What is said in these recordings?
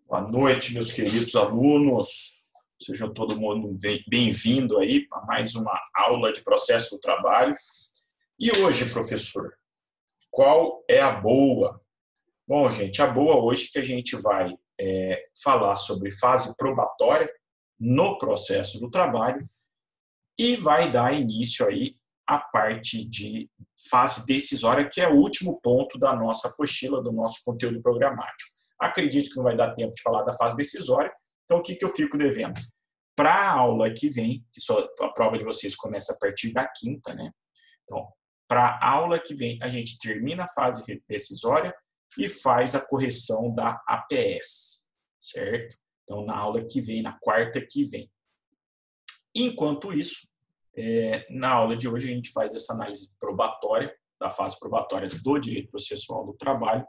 Boa noite, meus queridos alunos. Sejam todo mundo bem-vindo aí para mais uma aula de processo do trabalho. E hoje, professor, qual é a boa? Bom, gente, a boa hoje que a gente vai falar sobre fase probatória no processo do trabalho e vai dar início aí à parte de fase decisória, que é o último ponto da nossa apostila, do nosso conteúdo programático. Acredito que não vai dar tempo de falar da fase decisória, então o que eu fico devendo? Para a aula que vem, que a prova de vocês começa a partir da quinta, né? Então, para a aula que vem, a gente termina a fase decisória e faz a correção da APS, certo? Então, na aula que vem, na quarta que vem. Enquanto isso, na aula de hoje, a gente faz essa análise probatória, da fase probatória do direito processual do trabalho,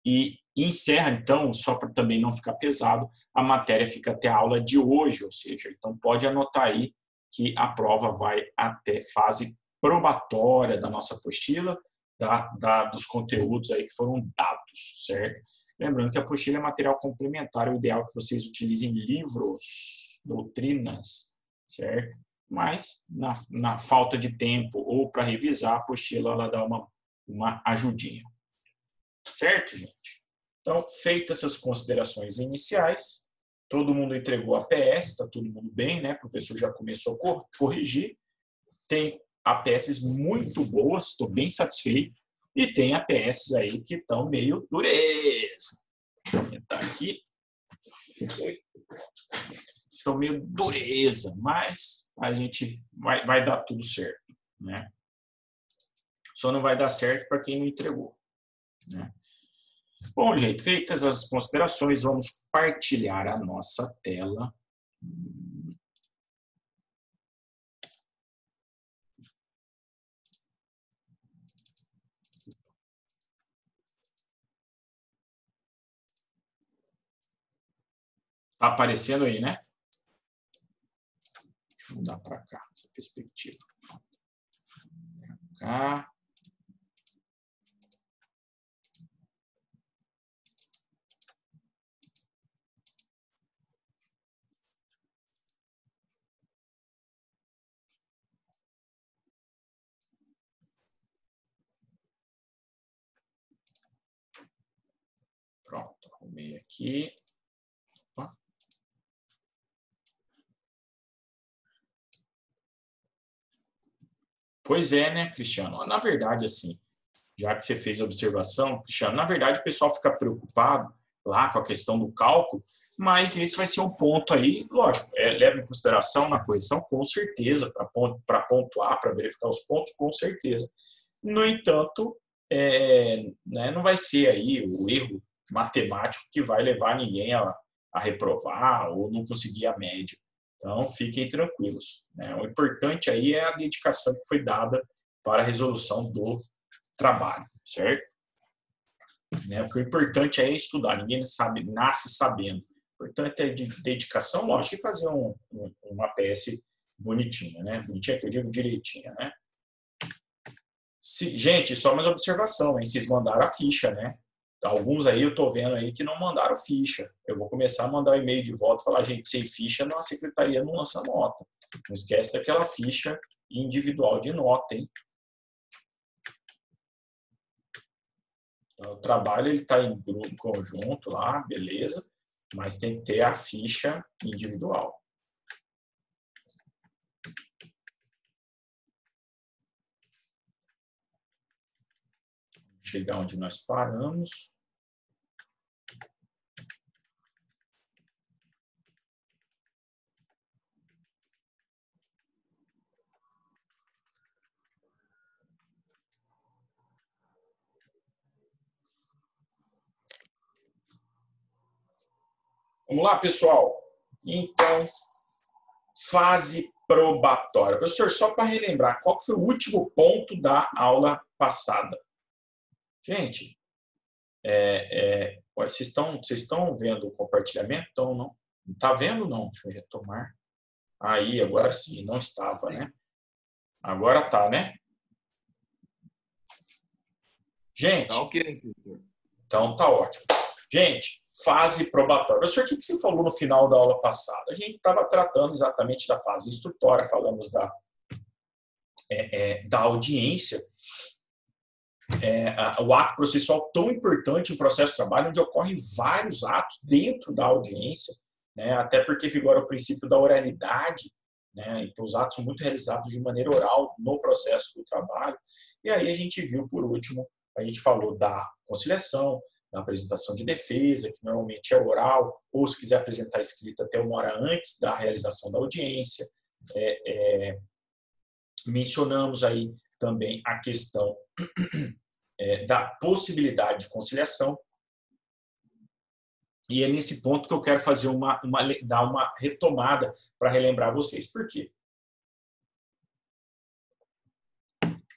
e encerra, então, só para também não ficar pesado, a matéria fica até a aula de hoje, ou seja, então pode anotar aí que a prova vai até fase probatória da nossa apostila, dos conteúdos aí que foram dados, certo? Lembrando que a apostila é material complementar, o ideal é que vocês utilizem livros, doutrinas, certo? Mas, na falta de tempo ou para revisar, a apostila ela dá uma ajudinha. Certo, gente? Então, feitas essas considerações iniciais, todo mundo entregou a APS, está todo mundo bem, né? O professor já começou a corrigir. Tem APS muito boas, estou bem satisfeito. E tem APS aí que estão meio dureza. Vou aumentar aqui. Estão meio dureza, mas a gente vai dar tudo certo, né? Só não vai dar certo para quem não entregou, né? Bom, gente, feitas as considerações, vamos partilhar a nossa tela. Está aparecendo aí, né? Deixa eu mudar para cá, essa perspectiva. Para cá. Pronto, arrumei aqui. Opa. Pois é, né, Cristiano? Na verdade, assim, já que você fez a observação, Cristiano, na verdade o pessoal fica preocupado lá com a questão do cálculo, mas esse vai ser um ponto aí, lógico, leva em consideração na correção, com certeza, para pontuar, para verificar os pontos, com certeza. No entanto, né, não vai ser aí o erro matemático que vai levar ninguém a reprovar ou não conseguir a média. Então, fiquem tranquilos, né? O importante aí é a dedicação que foi dada para a resolução do trabalho, certo? Né? Porque o importante é estudar, ninguém nasce sabendo. O importante é dedicação, lógico, e fazer uma APS bonitinha, né? Bonitinha que eu digo direitinha, né? Gente, só mais observação, hein? Vocês mandaram a ficha, né? Alguns aí eu tô vendo aí que não mandaram ficha. Eu vou começar a mandar um e-mail de volta e falar, gente, sem ficha, a secretaria não lança nota. Não esquece daquela ficha individual de nota, hein? Então, o trabalho ele está em grupo, conjunto lá, beleza, mas tem que ter a ficha individual. Chegar onde nós paramos. Vamos lá, pessoal? Então, fase probatória. Professor, só para relembrar, qual foi o último ponto da aula passada? Gente, vocês estão vendo o compartilhamento? Então, não está vendo? Não, deixa eu retomar. Aí, agora sim, não estava, né? Agora tá, né? Gente, tá ok, professor. Então tá ótimo. Gente, fase probatória. Professor, o que você falou no final da aula passada? A gente estava tratando exatamente da fase instrutória, falamos da audiência, o ato processual tão importante em processo de trabalho, onde ocorrem vários atos dentro da audiência, né, até porque vigora o princípio da oralidade, né, então os atos são muito realizados de maneira oral no processo do trabalho. E aí a gente viu, por último, a gente falou da conciliação, da apresentação de defesa, que normalmente é oral, ou se quiser apresentar escrita até 1 hora antes da realização da audiência. Mencionamos aí também a questão da possibilidade de conciliação. E é nesse ponto que eu quero fazer dar uma retomada para relembrar vocês. Por quê?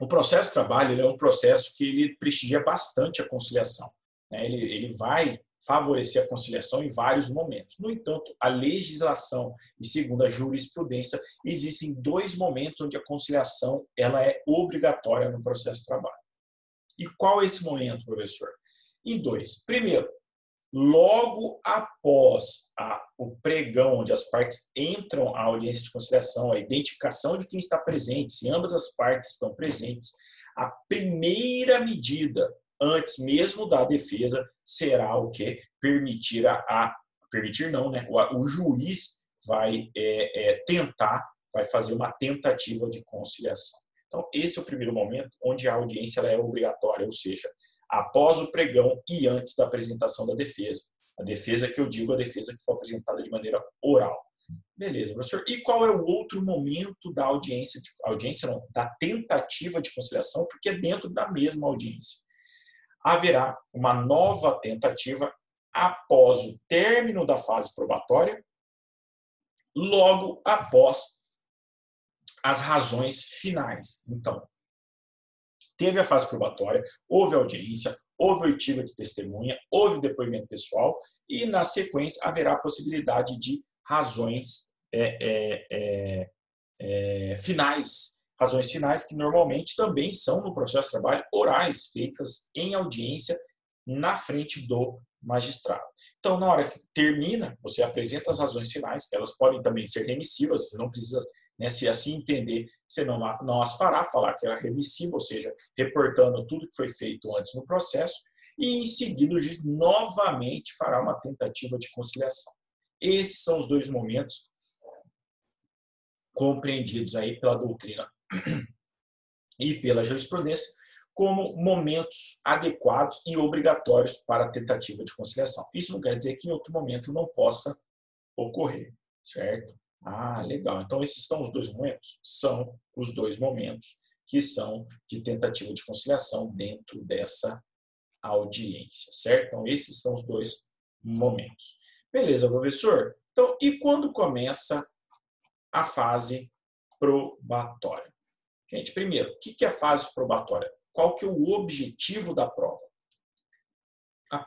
O processo de trabalho é um processo que ele prestigia bastante a conciliação, né? Ele vai favorecer a conciliação em vários momentos. No entanto, a legislação e segundo a jurisprudência, existem 2 momentos onde a conciliação ela é obrigatória no processo de trabalho. E qual é esse momento, professor? Em 2. Primeiro, logo após o pregão, onde as partes entram à audiência de conciliação, a identificação de quem está presente, se ambas as partes estão presentes, a primeira medida, antes mesmo da defesa, será o quê? Permitir permitir não, né? O juiz vai vai fazer uma tentativa de conciliação. Então, esse é o primeiro momento onde a audiência ela é obrigatória, ou seja, após o pregão e antes da apresentação da defesa. A defesa que eu digo, a defesa que foi apresentada de maneira oral. Beleza, professor. E qual é o outro momento da audiência não, da tentativa de conciliação, porque é dentro da mesma audiência. Haverá uma nova tentativa após o término da fase probatória, logo após as razões finais. Então, teve a fase probatória, houve audiência, houve oitiva de testemunha, houve depoimento pessoal e, na sequência, haverá a possibilidade de razões finais. Razões finais que normalmente também são, no processo de trabalho, orais, feitas em audiência na frente do magistrado. Então, na hora que termina, você apresenta as razões finais, que elas podem também ser remissivas, você não precisa, né, se assim entender, você não as fará, falar que é remissiva, ou seja, reportando tudo que foi feito antes no processo, e em seguida o juiz novamente fará uma tentativa de conciliação. Esses são os 2 momentos compreendidos aí pela doutrina e pela jurisprudência como momentos adequados e obrigatórios para a tentativa de conciliação. Isso não quer dizer que em outro momento não possa ocorrer, certo? Ah, legal. Então, esses são os 2 momentos? São os 2 momentos que são de tentativa de conciliação dentro dessa audiência, certo? Então, esses são os 2 momentos. Beleza, professor? Então, e quando começa a fase probatória? Gente, primeiro, o que é a fase probatória? Qual que é o objetivo da prova? A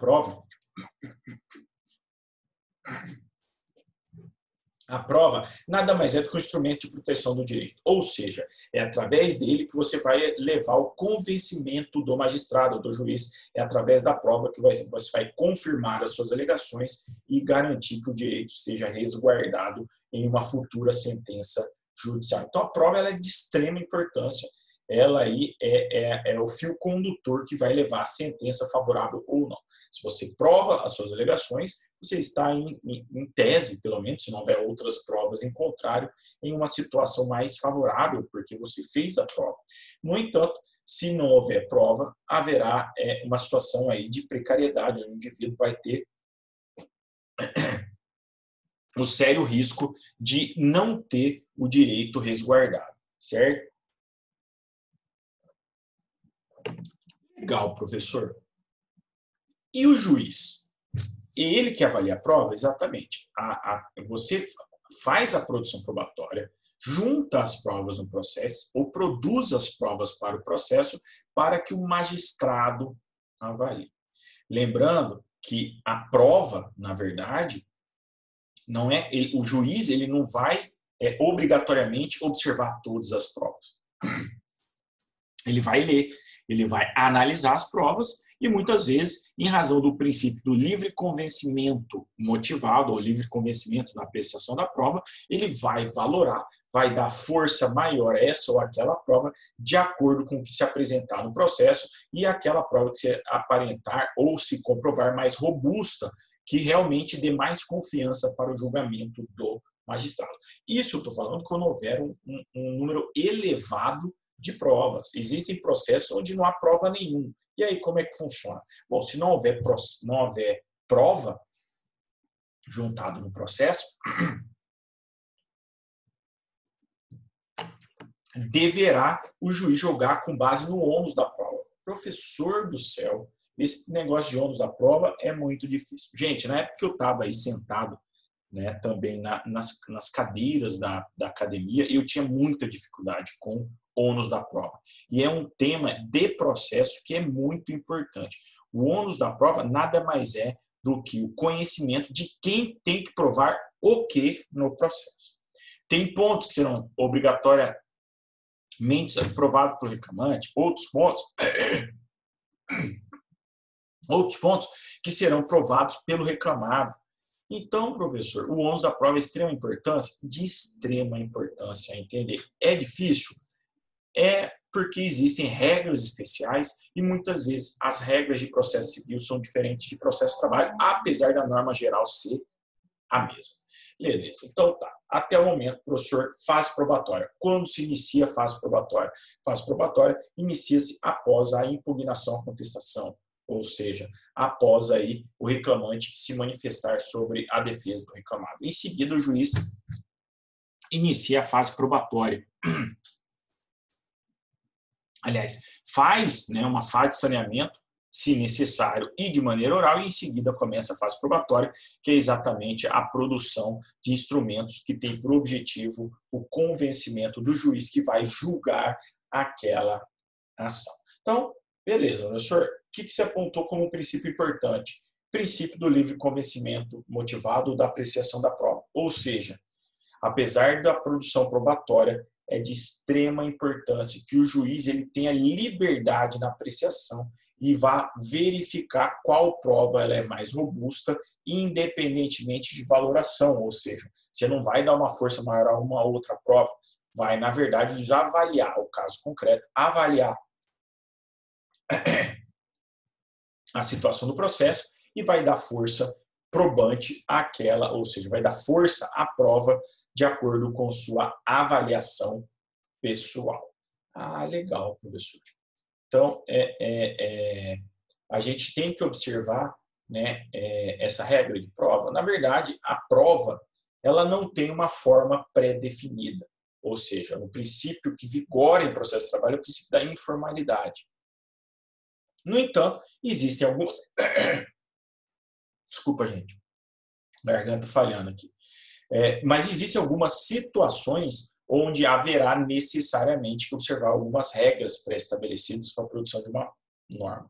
prova nada mais é do que um instrumento de proteção do direito. Ou seja, é através dele que você vai levar o convencimento do magistrado, do juiz. É através da prova que você vai confirmar as suas alegações e garantir que o direito seja resguardado em uma futura sentença judicial. Então, a prova ela é de extrema importância. Ela aí é o fio condutor que vai levar a sentença favorável ou não. Se você prova as suas alegações, você está em tese, pelo menos, se não houver outras provas em contrário, em uma situação mais favorável, porque você fez a prova. No entanto, se não houver prova, haverá uma situação aí de precariedade, o indivíduo vai ter o sério risco de não ter o direito resguardado, certo? Legal, professor. E o juiz? Ele que avalia a prova? Exatamente. Você faz a produção probatória, junta as provas no processo, ou produz as provas para o processo, para que o magistrado avalie. Lembrando que a prova, na verdade, não é o juiz ele não vai obrigatoriamente observar todas as provas. Ele vai ler, ele vai analisar as provas E muitas vezes, em razão do princípio do livre convencimento motivado, ou livre convencimento na apreciação da prova, ele vai valorar, vai dar força maior a essa ou aquela prova, de acordo com o que se apresentar no processo e aquela prova que se aparentar ou se comprovar mais robusta, que realmente dê mais confiança para o julgamento do magistrado. Isso eu estou falando quando houver um número elevado de provas. Existem processos onde não há prova nenhuma. E aí, como é que funciona? Bom, se não houver prova juntada no processo, deverá o juiz julgar com base no ônus da prova. Professor do céu, esse negócio de ônus da prova é muito difícil. Gente, na época que eu estava aí sentado, né, também nas cadeiras da academia, eu tinha muita dificuldade com ônus da prova. E é um tema de processo que é muito importante. O ônus da prova nada mais é do que o conhecimento de quem tem que provar o que no processo. Tem pontos que serão obrigatoriamente provados pelo reclamante, outros pontos que serão provados pelo reclamado. Então, professor, o ônus da prova é de extrema importância a entender. É difícil? É porque existem regras especiais e muitas vezes as regras de processo civil são diferentes de processo de trabalho, apesar da norma geral ser a mesma. Beleza, então tá. Até o momento, professor, fase probatória. Quando se inicia a fase probatória? Fase probatória inicia-se após a impugnação, a contestação, ou seja, após aí o reclamante se manifestar sobre a defesa do reclamado. Em seguida, o juiz inicia a fase probatória. Aliás, faz, né, uma fase de saneamento, se necessário, e de maneira oral, e em seguida começa a fase probatória, que é exatamente a produção de instrumentos que tem por objetivo o convencimento do juiz que vai julgar aquela ação. Então, beleza, professor, o que você apontou como um princípio importante? Princípio do livre convencimento motivado da apreciação da prova. Ou seja, apesar da produção probatória, é de extrema importância que o juiz ele tenha liberdade na apreciação e vá verificar qual prova ela é mais robusta, independentemente de valoração. Ou seja, você não vai dar uma força maior a uma outra prova, vai, na verdade, avaliar o caso concreto, avaliar a situação do processo e vai dar força probante àquela, ou seja, vai dar força à prova de acordo com sua avaliação pessoal. Ah, legal, professor. Então, a gente tem que observar, né, essa regra de prova. Na verdade, a prova ela não tem uma forma pré-definida, ou seja, o princípio que vigora em processo de trabalho é o princípio da informalidade. No entanto, existem algumas... Desculpa, gente. Garganta falhando aqui. Mas existem algumas situações onde haverá necessariamente que observar algumas regras pré-estabelecidas para a produção de uma norma,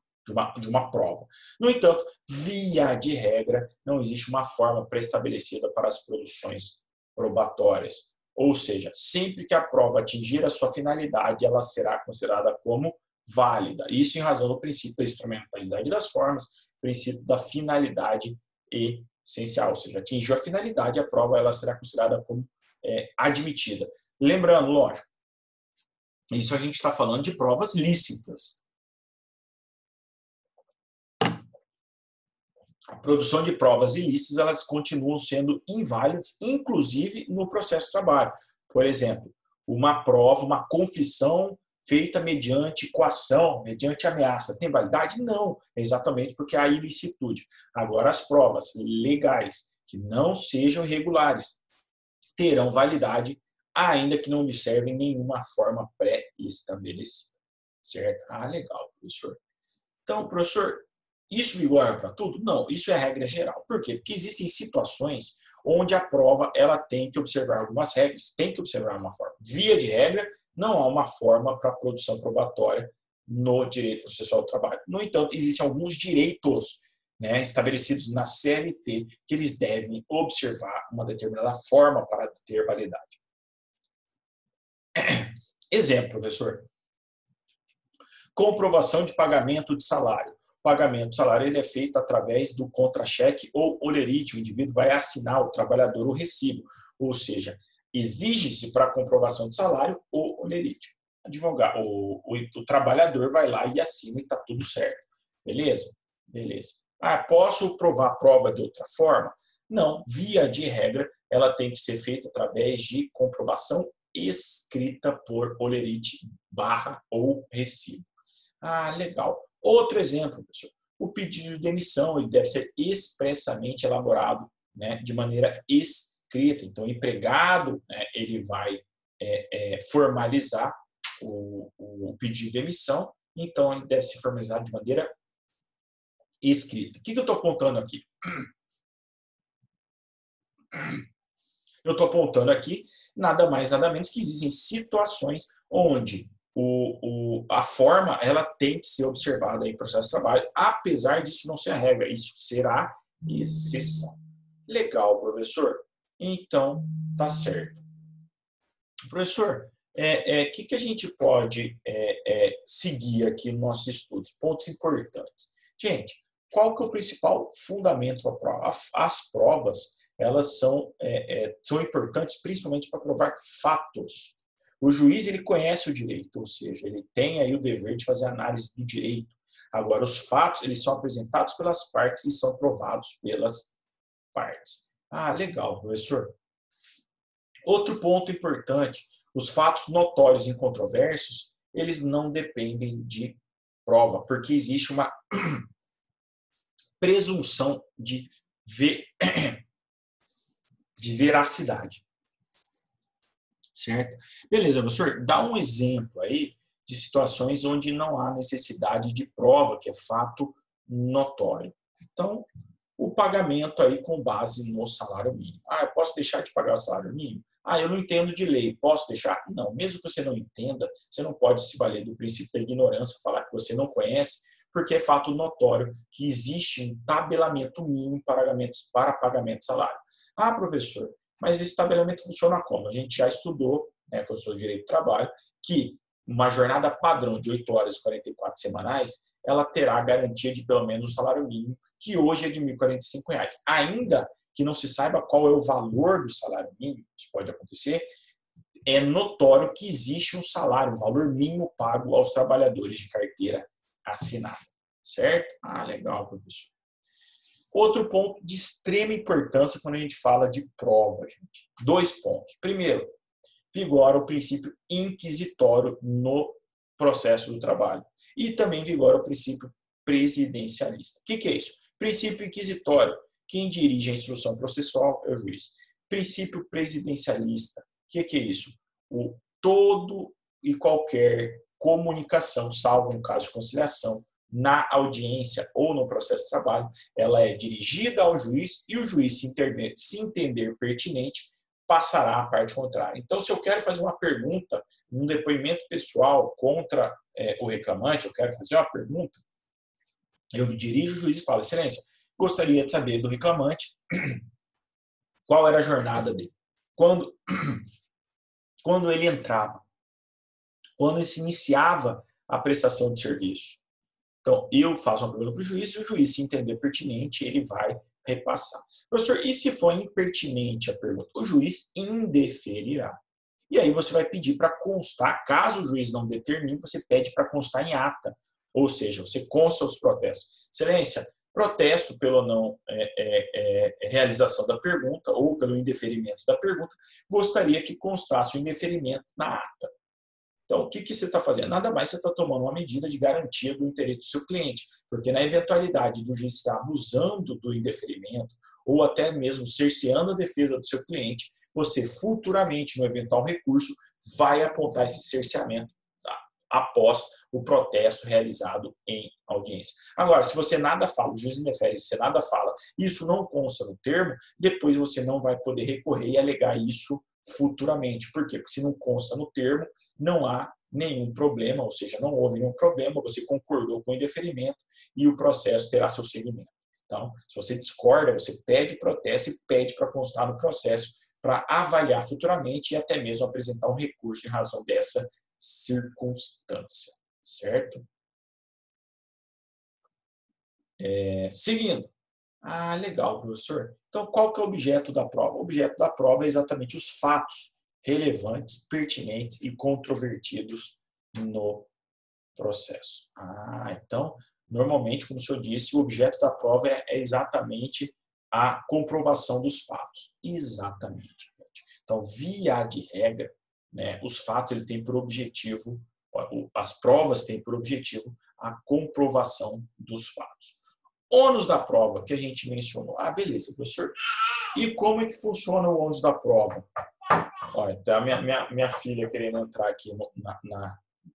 de uma prova. No entanto, via de regra, não existe uma forma pré-estabelecida para as produções probatórias. Ou seja, sempre que a prova atingir a sua finalidade, ela será considerada como válida. Isso em razão do princípio da instrumentalidade das formas, princípio da finalidade essencial, ou seja, atingiu a finalidade, a prova ela será considerada como admitida. Lembrando, lógico, isso a gente está falando de provas lícitas. A produção de provas ilícitas, elas continuam sendo inválidas, inclusive no processo de trabalho. Por exemplo, uma prova, uma confissão feita mediante coação, mediante ameaça. Tem validade? Não, exatamente porque há ilicitude. Agora, as provas legais que não sejam irregulares terão validade, ainda que não observem nenhuma forma pré-estabelecida. Certo? Ah, legal, professor. Então, professor, isso vigora para tudo? Não, isso é a regra geral. Por quê? Porque existem situações onde a prova ela tem que observar algumas regras, tem que observar uma forma. Via de regra, não há uma forma para a produção probatória no direito processual do trabalho. No entanto, existem alguns direitos, né, estabelecidos na CLT que eles devem observar uma determinada forma para ter validade. Exemplo, professor. Comprovação de pagamento de salário. pagamento do salário ele é feito através do contra-cheque ou olerite. O indivíduo vai assinar ao trabalhador o recibo, ou seja, exige-se para a comprovação do salário o olerite. O trabalhador vai lá e assina e está tudo certo. Beleza? Beleza. Ah, posso provar a prova de outra forma? Não, via de regra, ela tem que ser feita através de comprovação escrita por olerite barra ou recibo. Ah, legal. Outro exemplo, pessoal. O pedido de demissão ele deve ser expressamente elaborado, né, de maneira escrita. Então, o empregado, né, ele vai formalizar o pedido de demissão, então ele deve ser formalizado de maneira escrita. O que eu estou apontando aqui? Eu estou apontando aqui nada mais, nada menos que existem situações onde a forma ela tem que ser observada em processo de trabalho, apesar disso não ser a regra, isso será exceção. Legal, professor? Então, tá certo. Professor, que a gente pode seguir aqui nos nossos estudos? Pontos importantes. Gente, qual que é o principal fundamento da prova? As provas, elas são importantes principalmente para provar fatos. O juiz, ele conhece o direito, ou seja, ele tem aí o dever de fazer análise do direito. Agora, os fatos, eles são apresentados pelas partes e são provados pelas partes. Ah, legal, professor. Outro ponto importante, os fatos notórios e incontroversos, eles não dependem de prova, porque existe uma presunção de veracidade. Certo? Beleza, professor, dá um exemplo aí de situações onde não há necessidade de prova, que é fato notório. Então, o pagamento aí com base no salário mínimo. Ah, eu posso deixar de pagar o salário mínimo? Ah, eu não entendo de lei, posso deixar? Não, mesmo que você não entenda, você não pode se valer do princípio da ignorância, falar que você não conhece, porque é fato notório que existe um tabelamento mínimo para pagamento de salário. Ah, professor, mas esse tabelamento funciona como? A gente já estudou, né, que eu sou direito do trabalho, que uma jornada padrão de 8 horas e 44 semanais, ela terá a garantia de pelo menos o salário mínimo, que hoje é de R$ 1.045. Ainda que não se saiba qual é o valor do salário mínimo, isso pode acontecer, é notório que existe um salário, um valor mínimo pago aos trabalhadores de carteira assinada. Certo? Ah, legal, professor. Outro ponto de extrema importância quando a gente fala de prova, gente. 2 pontos. Primeiro, vigora o princípio inquisitório no processo do trabalho. E também vigora o princípio presidencialista. O que é isso? Princípio inquisitório. Quem dirige a instrução processual é o juiz. Princípio presidencialista. O que é isso? Todo e qualquer comunicação, salvo no caso de conciliação, na audiência ou no processo de trabalho, ela é dirigida ao juiz e o juiz, se entender pertinente, passará à parte contrária. Então, se eu quero fazer uma pergunta, um depoimento pessoal contra o reclamante, eu quero fazer uma pergunta, eu me dirijo ao juiz e falo, excelência, gostaria de saber do reclamante qual era a jornada dele. Quando ele entrava, quando ele se iniciava a prestação de serviço. Então, eu faço uma pergunta para o juiz, e o juiz, se entender pertinente, ele vai repassar. Professor, e se for impertinente a pergunta? O juiz indeferirá. E aí você vai pedir para constar, caso o juiz não determine, você pede para constar em ata. Ou seja, você consta os protestos. Excelência, protesto pela não realização da pergunta ou pelo indeferimento da pergunta, gostaria que constasse o indeferimento na ata. Então, o que você está fazendo? Nada mais você está tomando uma medida de garantia do interesse do seu cliente, porque na eventualidade do juiz estar abusando do indeferimento ou até mesmo cerceando a defesa do seu cliente, você futuramente, no eventual recurso, vai apontar esse cerceamento após o protesto realizado em audiência. Agora, se você nada fala, o juiz indefere, se você nada fala, isso não consta no termo, depois você não vai poder recorrer e alegar isso futuramente. Por quê? Porque se não consta no termo, não há nenhum problema, ou seja, não houve nenhum problema, você concordou com o indeferimento e o processo terá seu seguimento. Então, se você discorda, você pede protesto e pede para constar no processo para avaliar futuramente e até mesmo apresentar um recurso em razão dessa circunstância, certo? Seguindo. Ah, legal, professor. Então, qual que é o objeto da prova? O objeto da prova é exatamente os fatos relevantes, pertinentes e controvertidos no processo. Ah, então, normalmente, como o senhor disse, o objeto da prova é exatamente a comprovação dos fatos. Exatamente. Então, via de regra, né, os fatos ele tem por objetivo, as provas têm por objetivo a comprovação dos fatos. Ônus da prova, que a gente mencionou. Ah, beleza, professor. E como é que funciona o ônus da prova? Olha, tá minha filha querendo entrar aqui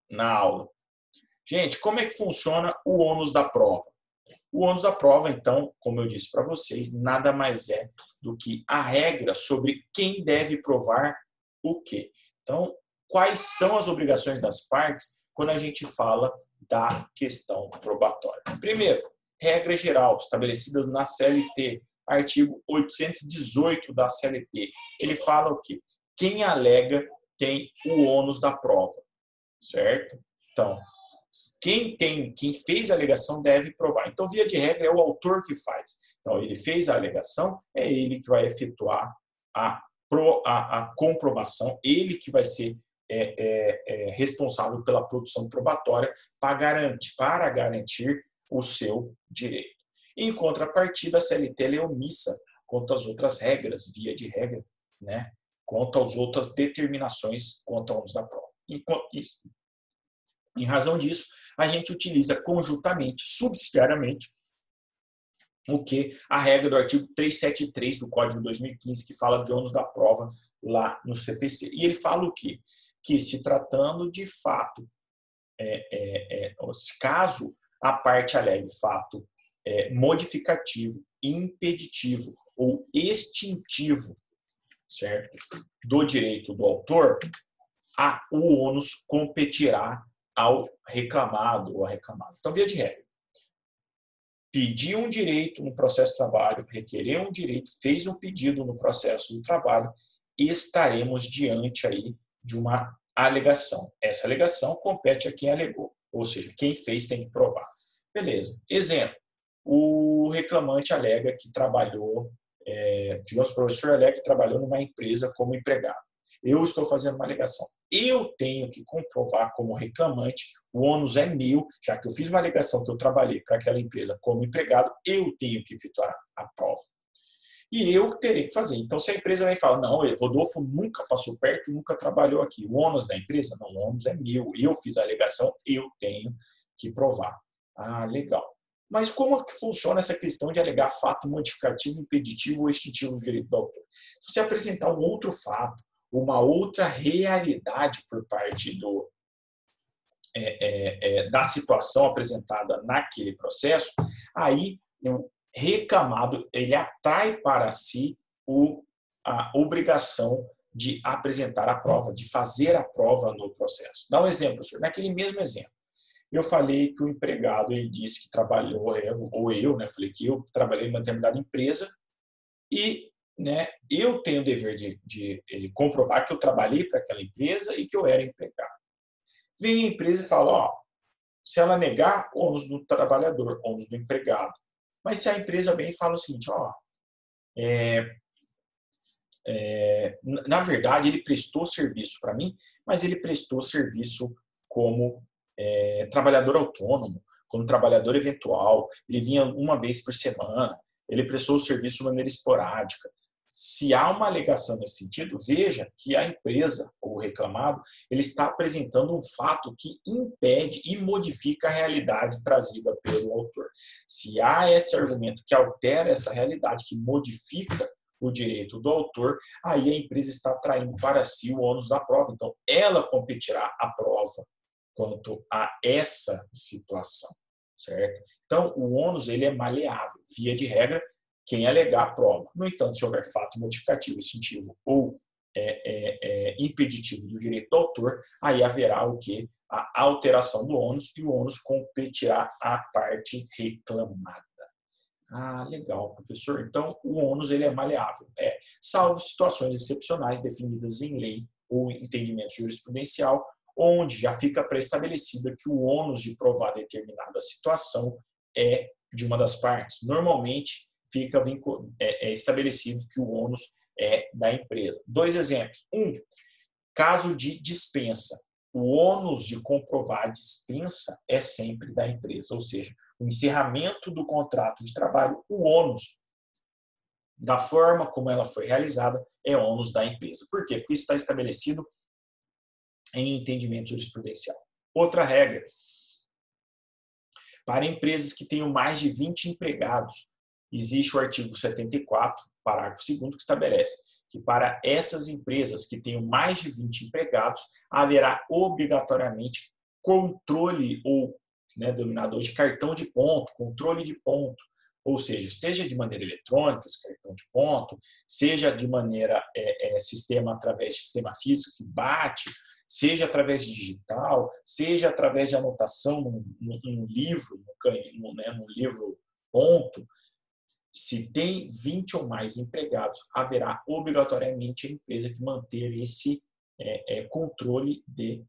na aula. Gente, como é que funciona o ônus da prova? O ônus da prova, então, como eu disse para vocês, nada mais é do que a regra sobre quem deve provar o quê. Então, quais são as obrigações das partes quando a gente fala da questão probatória? Primeiro, regra geral, estabelecidas na CLT, artigo 818 da CLT. Ele fala o quê? Quem alega tem o ônus da prova, certo? Então, quem fez a alegação deve provar. Então, via de regra, é o autor que faz. Então, ele fez a alegação, é ele que vai efetuar a comprovação, ele que vai ser responsável pela produção probatória para garantir o seu direito. Em contrapartida, a CLT é omissa quanto às outras regras, via de regra, né? Quanto às outras determinações quanto ao ônus da prova. Em razão disso, a gente utiliza conjuntamente, subsidiariamente, o que a regra do artigo 373 do Código de 2015, que fala de ônus da prova lá no CPC. E ele fala o quê? Que se tratando de fato, caso a parte alegue fato modificativo, impeditivo ou extintivo, certo? Do direito do autor, o ônus competirá ao reclamado ou a reclamada. Então, via de regra, pedir um direito no processo de trabalho, requerer um direito, fez um pedido no processo do trabalho, estaremos diante aí de uma alegação. Essa alegação compete a quem alegou, ou seja, quem fez tem que provar. Beleza. Exemplo, o reclamante alega que trabalhou, digamos, o professor alega que trabalhou numa empresa como empregado. Eu estou fazendo uma alegação. Eu tenho que comprovar como reclamante, o ônus é meu, já que eu fiz uma alegação que eu trabalhei para aquela empresa como empregado, eu tenho que efetuar a prova. E eu terei que fazer. Então, se a empresa vai falar, não, Rodolfo nunca passou perto, nunca trabalhou aqui, o ônus da empresa? Não, o ônus é meu, eu fiz a alegação, eu tenho que provar. Ah, legal. Mas como que funciona essa questão de alegar fato modificativo, impeditivo ou extintivo do direito do autor? Se você apresentar um outro fato, uma outra realidade por parte da situação apresentada naquele processo, aí o reclamado ele atrai para si a obrigação de apresentar a prova, de fazer a prova no processo. Dá um exemplo, senhor. Naquele mesmo exemplo, eu falei que o empregado ele disse que trabalhou, falei que eu trabalhei em uma determinada empresa e eu tenho o dever de comprovar que eu trabalhei para aquela empresa e que eu era empregado. Vem a empresa e fala, se ela negar, ônus do trabalhador, ônus do empregado. Mas se a empresa vem e fala o seguinte, na verdade ele prestou serviço para mim, mas ele prestou serviço como trabalhador autônomo, como trabalhador eventual, ele vinha uma vez por semana, ele prestou o serviço de maneira esporádica. Se há uma alegação nesse sentido, veja que a empresa, ou o reclamado, ele está apresentando um fato que impede e modifica a realidade trazida pelo autor. Se há esse argumento que altera essa realidade, que modifica o direito do autor, aí a empresa está traindo para si o ônus da prova. Então, ela competirá a prova quanto a essa situação, certo? Então, o ônus ele é maleável. Via de regra, quem alegar a prova. No entanto, se houver fato modificativo, extintivo ou impeditivo do direito do autor, aí haverá o quê? A alteração do ônus e o ônus competirá à parte reclamada. Ah, legal, professor. Então, o ônus ele é maleável. Salvo situações excepcionais definidas em lei ou entendimento jurisprudencial, onde já fica pré-estabelecida que o ônus de provar determinada situação é de uma das partes, normalmente fica estabelecido que o ônus é da empresa. Dois exemplos. Caso de dispensa. O ônus de comprovar a dispensa é sempre da empresa, ou seja, o encerramento do contrato de trabalho, o ônus da forma como ela foi realizada é ônus da empresa. Por quê? Porque isso está estabelecido em entendimento jurisprudencial. Outra regra, para empresas que tenham mais de 20 empregados, existe o artigo 74, parágrafo 2º, que estabelece que para essas empresas que tenham mais de 20 empregados, haverá obrigatoriamente controle, ou denominado hoje cartão de ponto, controle de ponto, ou seja de maneira eletrônica, esse cartão de ponto, seja de maneira sistema através de sistema físico que bate, seja através de digital, seja através de anotação num livro, num livro ponto. Se tem 20 ou mais empregados, haverá obrigatoriamente a empresa que manter esse controle de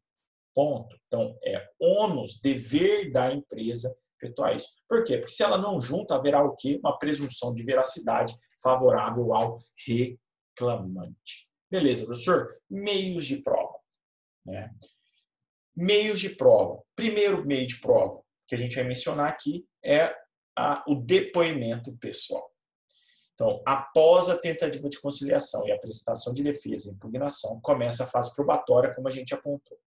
ponto. Então, é ônus, dever da empresa efetuar isso. Por quê? Porque se ela não junta, haverá o quê? Uma presunção de veracidade favorável ao reclamante. Beleza, professor? Meios de prova. Meios de prova. Primeiro meio de prova que a gente vai mencionar aqui é o depoimento pessoal. Então, após a tentativa de conciliação e a apresentação de defesa e impugnação, começa a fase probatória, como a gente apontou.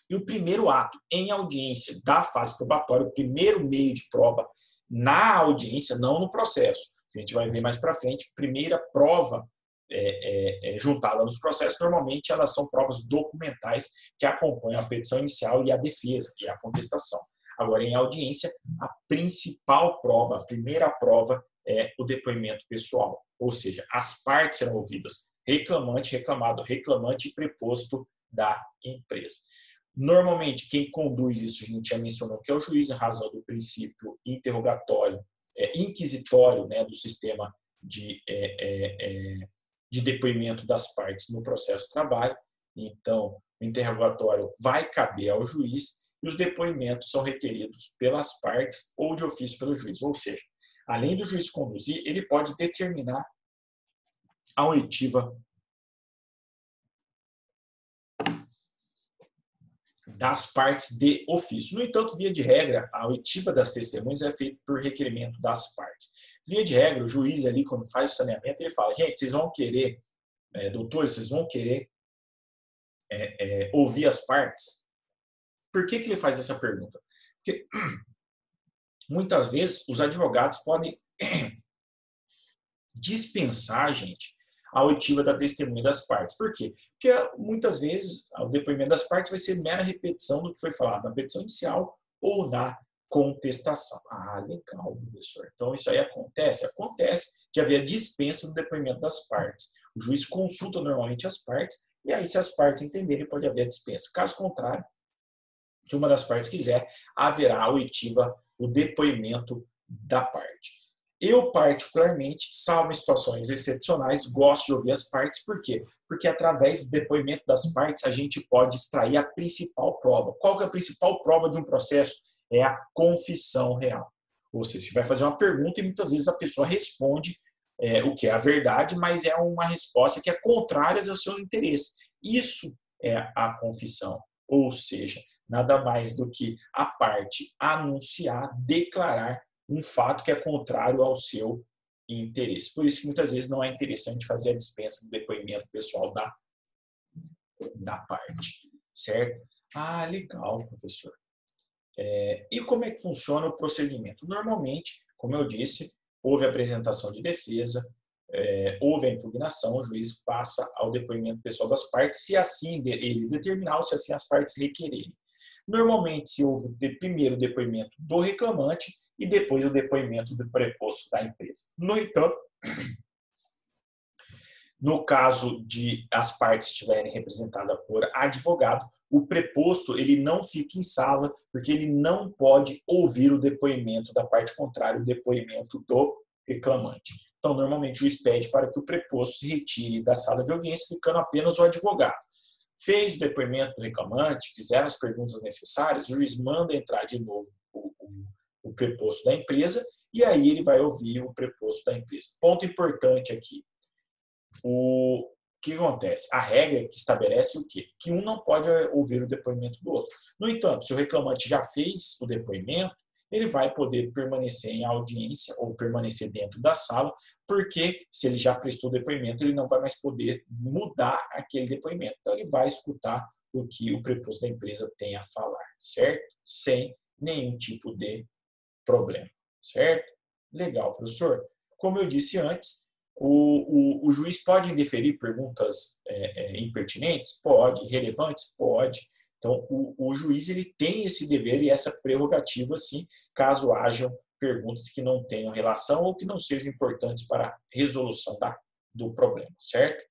E o primeiro ato em audiência da fase probatória, o primeiro meio de prova na audiência, não no processo, que a gente vai ver mais para frente, primeira prova juntada nos processos, normalmente elas são provas documentais que acompanham a petição inicial e a defesa e a contestação. Agora, em audiência, a principal prova, a primeira prova é o depoimento pessoal, ou seja, as partes serão ouvidas, reclamante, reclamado, reclamante e preposto da empresa. Normalmente, quem conduz isso, a gente já mencionou que é o juiz, em razão do princípio interrogatório, inquisitório, do sistema de depoimento das partes no processo de trabalho. Então, o interrogatório vai caber ao juiz e os depoimentos são requeridos pelas partes ou de ofício pelo juiz. Ou seja, além do juiz conduzir, ele pode determinar a oitiva das partes de ofício. No entanto, via de regra, a oitiva das testemunhas é feita por requerimento das partes. Via de regra, o juiz ali, quando faz o saneamento, ele fala, gente, vocês vão querer, doutores, vocês vão querer ouvir as partes? Por que ele faz essa pergunta? Porque muitas vezes os advogados podem dispensar, gente, a oitiva da testemunha das partes. Por quê? Porque muitas vezes o depoimento das partes vai ser mera repetição do que foi falado na petição inicial ou na contestação. Ah, legal, professor. Então isso aí acontece? Acontece de haver dispensa no depoimento das partes. O juiz consulta normalmente as partes e aí, se as partes entenderem, pode haver dispensa. Caso contrário, se uma das partes quiser, haverá a oitiva, o depoimento da parte. Eu, particularmente, salvo em situações excepcionais, gosto de ouvir as partes. Por quê? Porque através do depoimento das partes, a gente pode extrair a principal prova. Qual que é a principal prova de um processo? É a confissão real. Ou seja, você vai fazer uma pergunta e muitas vezes a pessoa responde o que é a verdade, mas é uma resposta que é contrária ao seu interesse. Isso é a confissão. Ou seja, nada mais do que a parte anunciar, declarar um fato que é contrário ao seu interesse. Por isso que muitas vezes não é interessante fazer a dispensa do depoimento pessoal da parte. Certo? Ah, legal, professor. E como é que funciona o procedimento? Normalmente, como eu disse, houve a apresentação de defesa, houve a impugnação, o juiz passa ao depoimento pessoal das partes, se assim ele determinar ou se assim as partes requererem. Normalmente, se houve primeiro o depoimento do reclamante e depois o depoimento do preposto da empresa. No entanto, no caso de as partes estiverem representadas por advogado, o preposto ele não fica em sala, porque ele não pode ouvir o depoimento da parte contrária, o depoimento do reclamante. Então, normalmente, o juiz pede para que o preposto se retire da sala de audiência, ficando apenas o advogado. Fez o depoimento do reclamante, fizeram as perguntas necessárias, o juiz manda entrar de novo o preposto da empresa, e aí ele vai ouvir o preposto da empresa. Ponto importante aqui. O que acontece? A regra que estabelece o quê? Que um não pode ouvir o depoimento do outro. No entanto, se o reclamante já fez o depoimento, ele vai poder permanecer em audiência ou permanecer dentro da sala, porque se ele já prestou depoimento, ele não vai mais poder mudar aquele depoimento. Então, ele vai escutar o que o preposto da empresa tem a falar, certo? Sem nenhum tipo de problema, certo? Legal, professor. Como eu disse antes, o juiz pode indeferir perguntas impertinentes? Pode. Irrelevantes? Pode. Então, o juiz ele tem esse dever e essa prerrogativa, sim, caso hajam perguntas que não tenham relação ou que não sejam importantes para a resolução do problema, certo?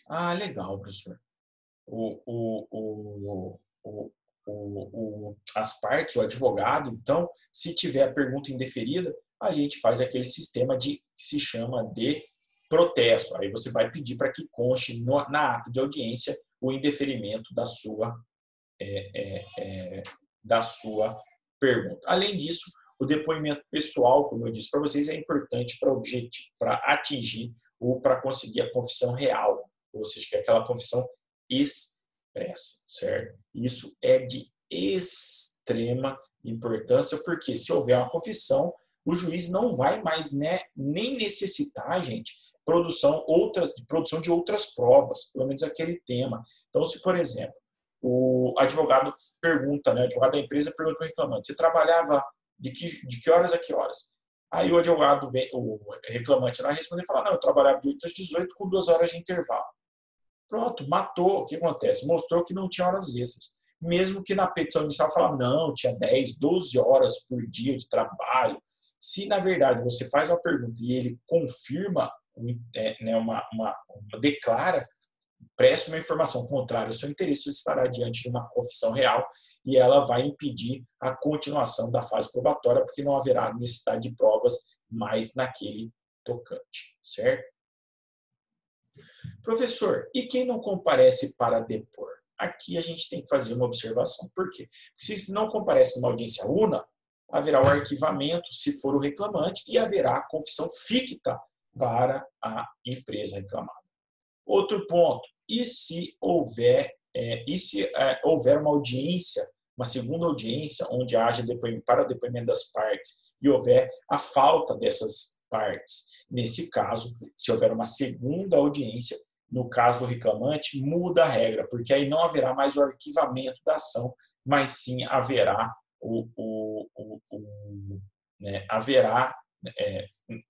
Ah, legal, professor. As partes, o advogado, então, se tiver a pergunta indeferida, a gente faz aquele sistema que se chama de protesto. Aí você vai pedir para que conste na ata de audiência o indeferimento da sua pergunta. Além disso, o depoimento pessoal, como eu disse para vocês, é importante para atingir ou para conseguir a confissão real, ou seja, que é aquela confissão expressa, certo? Isso é de extrema importância, porque se houver uma confissão, o juiz não vai mais nem necessitar, gente, produção de outras provas, pelo menos aquele tema. Então, se, por exemplo, o advogado pergunta, né, o advogado da empresa pergunta para o reclamante, você trabalhava de que horas a que horas? Aí o advogado, o reclamante vai responder e fala, não, eu trabalhava de 8 às 18 com 2 horas de intervalo. Pronto, matou. O que acontece? Mostrou que não tinha horas extras. Mesmo que na petição inicial falava, não, tinha 10, 12 horas por dia de trabalho. Se, na verdade, você faz uma pergunta e ele confirma, declara, presta uma informação contrária ao seu interesse, você estará diante de uma confissão real e ela vai impedir a continuação da fase probatória, porque não haverá necessidade de provas mais naquele tocante, certo? Professor, e quem não comparece para depor? Aqui a gente tem que fazer uma observação. Por quê? Porque se não comparece numa audiência una, haverá o arquivamento, se for o reclamante, e haverá a confissão ficta para a empresa reclamada. Outro ponto, e se houver uma audiência, uma segunda audiência, onde haja depoimento para o depoimento das partes, e houver a falta dessas partes? Nesse caso, se houver uma segunda audiência, no caso do reclamante, muda a regra, porque aí não haverá mais o arquivamento da ação, mas sim haverá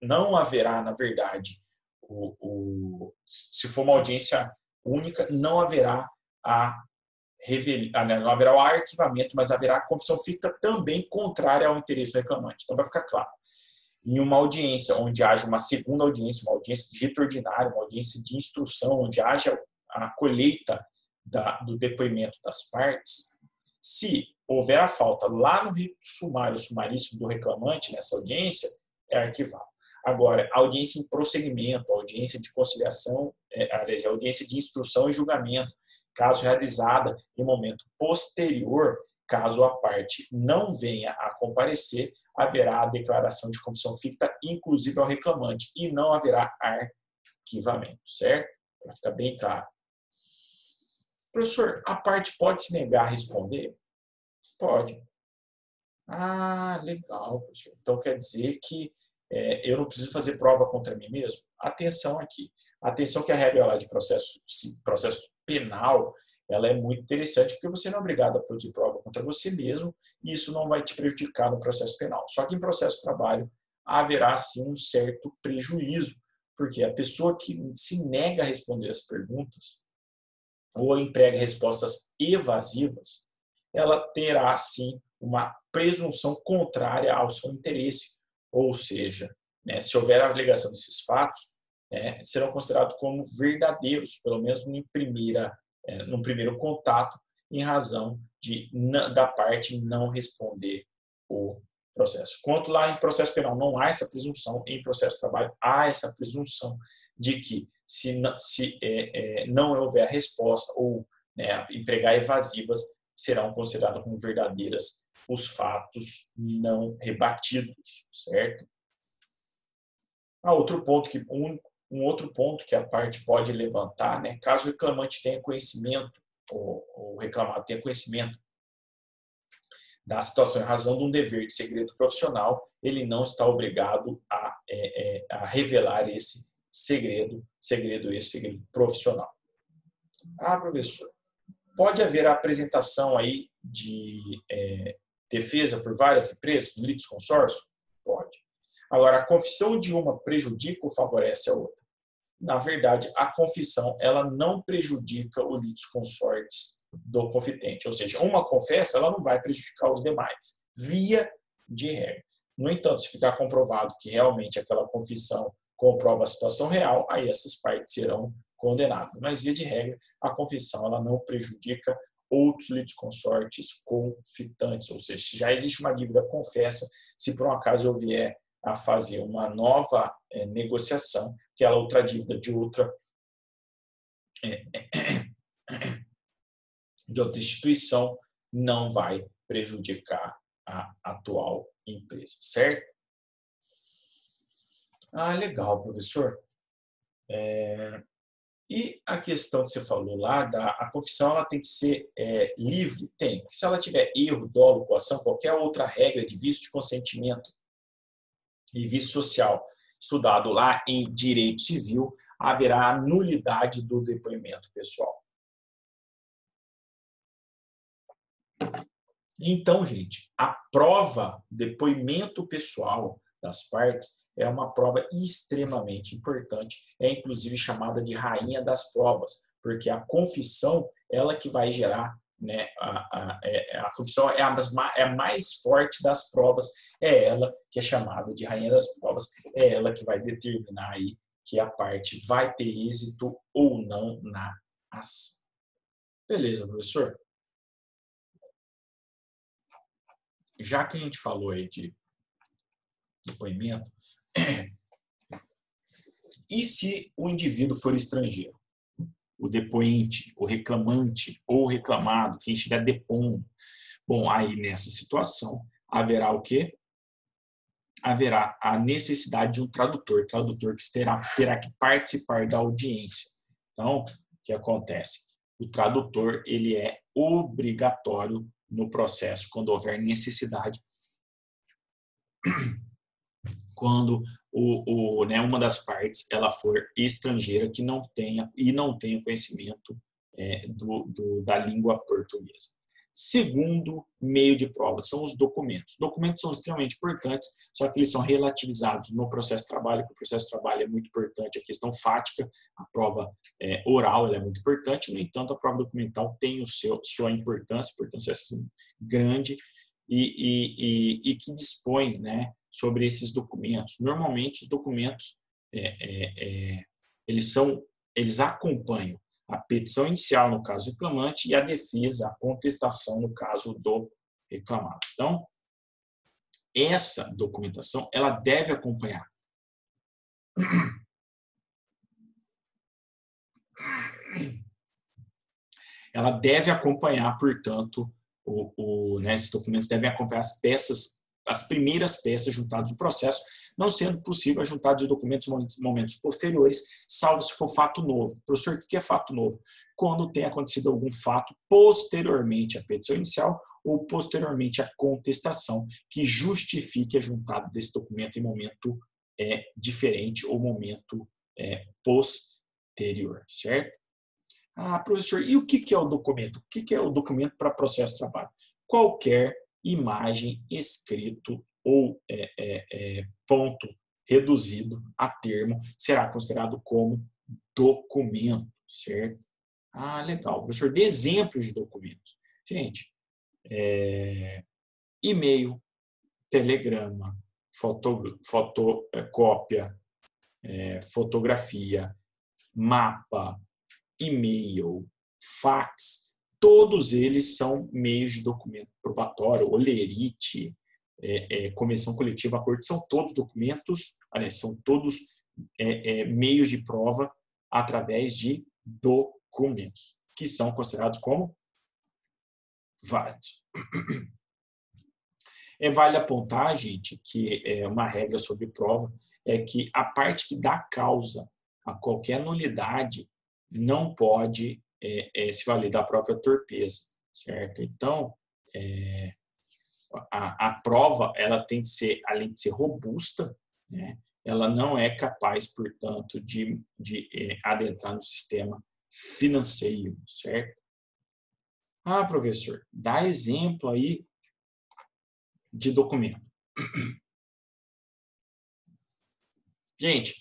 não haverá, na verdade, se for uma audiência única, não haverá não haverá o arquivamento, mas haverá a confissão ficta também contrária ao interesse do reclamante. Então, vai ficar claro. Em uma audiência onde haja uma segunda audiência, uma audiência de rito ordinário, uma audiência de instrução, onde haja a colheita do depoimento das partes, se houver a falta lá no rito sumaríssimo do reclamante, nessa audiência, é arquivado. Agora, a audiência em prosseguimento, a audiência de conciliação, a audiência de instrução e julgamento, caso realizada em momento posterior, caso a parte não venha a comparecer, haverá a declaração de confissão ficta, inclusive ao reclamante, e não haverá arquivamento, certo? Para ficar bem claro. Professor, a parte pode se negar a responder? Pode. Ah, legal, professor. Então quer dizer que eu não preciso fazer prova contra mim mesmo? Atenção aqui. Atenção que a regra lá de processo penal, ela é muito interessante porque você não é obrigado a produzir prova contra você mesmo e isso não vai te prejudicar no processo penal. Só que em processo de trabalho haverá sim um certo prejuízo, porque a pessoa que se nega a responder as perguntas ou emprega respostas evasivas, ela terá sim uma presunção contrária ao seu interesse, ou seja, se houver a alegação desses fatos, serão considerados como verdadeiros, pelo menos no primeiro contato, em razão da parte não responder o processo. Quanto lá em processo penal não há essa presunção, em processo de trabalho há essa presunção de que se não houver a resposta ou empregar evasivas, serão consideradas como verdadeiras os fatos não rebatidos, certo? Um outro ponto que a parte pode levantar, né, caso o reclamante tenha conhecimento, ou o reclamado tenha conhecimento da situação em razão de um dever de segredo profissional, ele não está obrigado a revelar esse segredo profissional. Ah, professor, pode haver a apresentação aí de defesa por várias empresas, litisconsórcio? Pode. Agora, a confissão de uma prejudica ou favorece a outra? Na verdade, a confissão ela não prejudica o litisconsorte do confitente. Ou seja, uma confessa ela não vai prejudicar os demais, via de regra. No entanto, se ficar comprovado que realmente aquela confissão comprova a situação real, aí essas partes serão condenadas. Mas, via de regra, a confissão ela não prejudica outros litisconsortes confitantes. Ou seja, se já existe uma dívida confessa, se por um acaso eu vier a fazer uma nova negociação, aquela outra dívida de outra instituição não vai prejudicar a atual empresa, certo? Ah, legal, professor. E a questão que você falou lá, a confissão ela tem que ser livre? Tem. Se ela tiver erro, dolo, coação, qualquer outra regra de vício de consentimento e vício social estudado lá em direito civil, haverá nulidade do depoimento pessoal. Então, gente, a prova, depoimento pessoal das partes, é uma prova extremamente importante, é inclusive chamada de rainha das provas, porque a confissão, ela que vai gerar, né, a confissão é a mais forte das provas, é ela que é chamada de rainha das provas, é ela que vai determinar aí que a parte vai ter êxito ou não na ação. Beleza, professor? Já que a gente falou aí de depoimento, e se o indivíduo for estrangeiro? O depoente, o reclamante ou o reclamado, quem estiver depondo. Bom, aí nessa situação haverá o quê? Haverá a necessidade de um tradutor que terá que participar da audiência. Então, o que acontece? O tradutor ele é obrigatório no processo quando houver necessidade, quando uma das partes ela for estrangeira que não tenha conhecimento da língua portuguesa. Segundo meio de prova são os documentos. Os documentos são extremamente importantes, só que eles são relativizados no processo de trabalho, porque o processo de trabalho é muito importante, a questão fática, a prova oral ela é muito importante, no entanto, a prova documental tem sua importância assim, grande, e que dispõe, né, sobre esses documentos. Normalmente, os documentos eles acompanham a petição inicial, no caso do reclamante, e a defesa, a contestação, no caso do reclamado. Então, essa documentação ela deve acompanhar. Ela deve acompanhar, portanto, esses documentos devem acompanhar as primeiras peças juntadas no processo, não sendo possível a juntada de documentos em momentos posteriores, salvo se for fato novo. Professor, o que é fato novo? Quando tem acontecido algum fato posteriormente à petição inicial ou posteriormente à contestação que justifique a juntada desse documento em momento diferente ou momento posterior, certo? Ah, professor, e o que é o documento? O que é o documento para processo de trabalho? Qualquer imagem, escrito ou ponto reduzido a termo será considerado como documento, certo? Ah, legal. Professor, dê exemplos de documentos. Gente, e-mail, telegrama, fotocópia, fotografia, mapa, e-mail, fax, todos eles são meios de documento probatório, olerite, convenção coletiva, acordo, são todos documentos, aliás, são todos meios de prova através de documentos, que são considerados como válidos. Vale apontar, gente, que uma regra sobre prova é que a parte que dá causa a qualquer nulidade não pode se valer da própria torpeza, certo? Então, a prova ela tem que ser, além de ser robusta, né, ela não é capaz, portanto, de adentrar no sistema financeiro, certo? Ah, professor, dá exemplo aí de documento. Gente,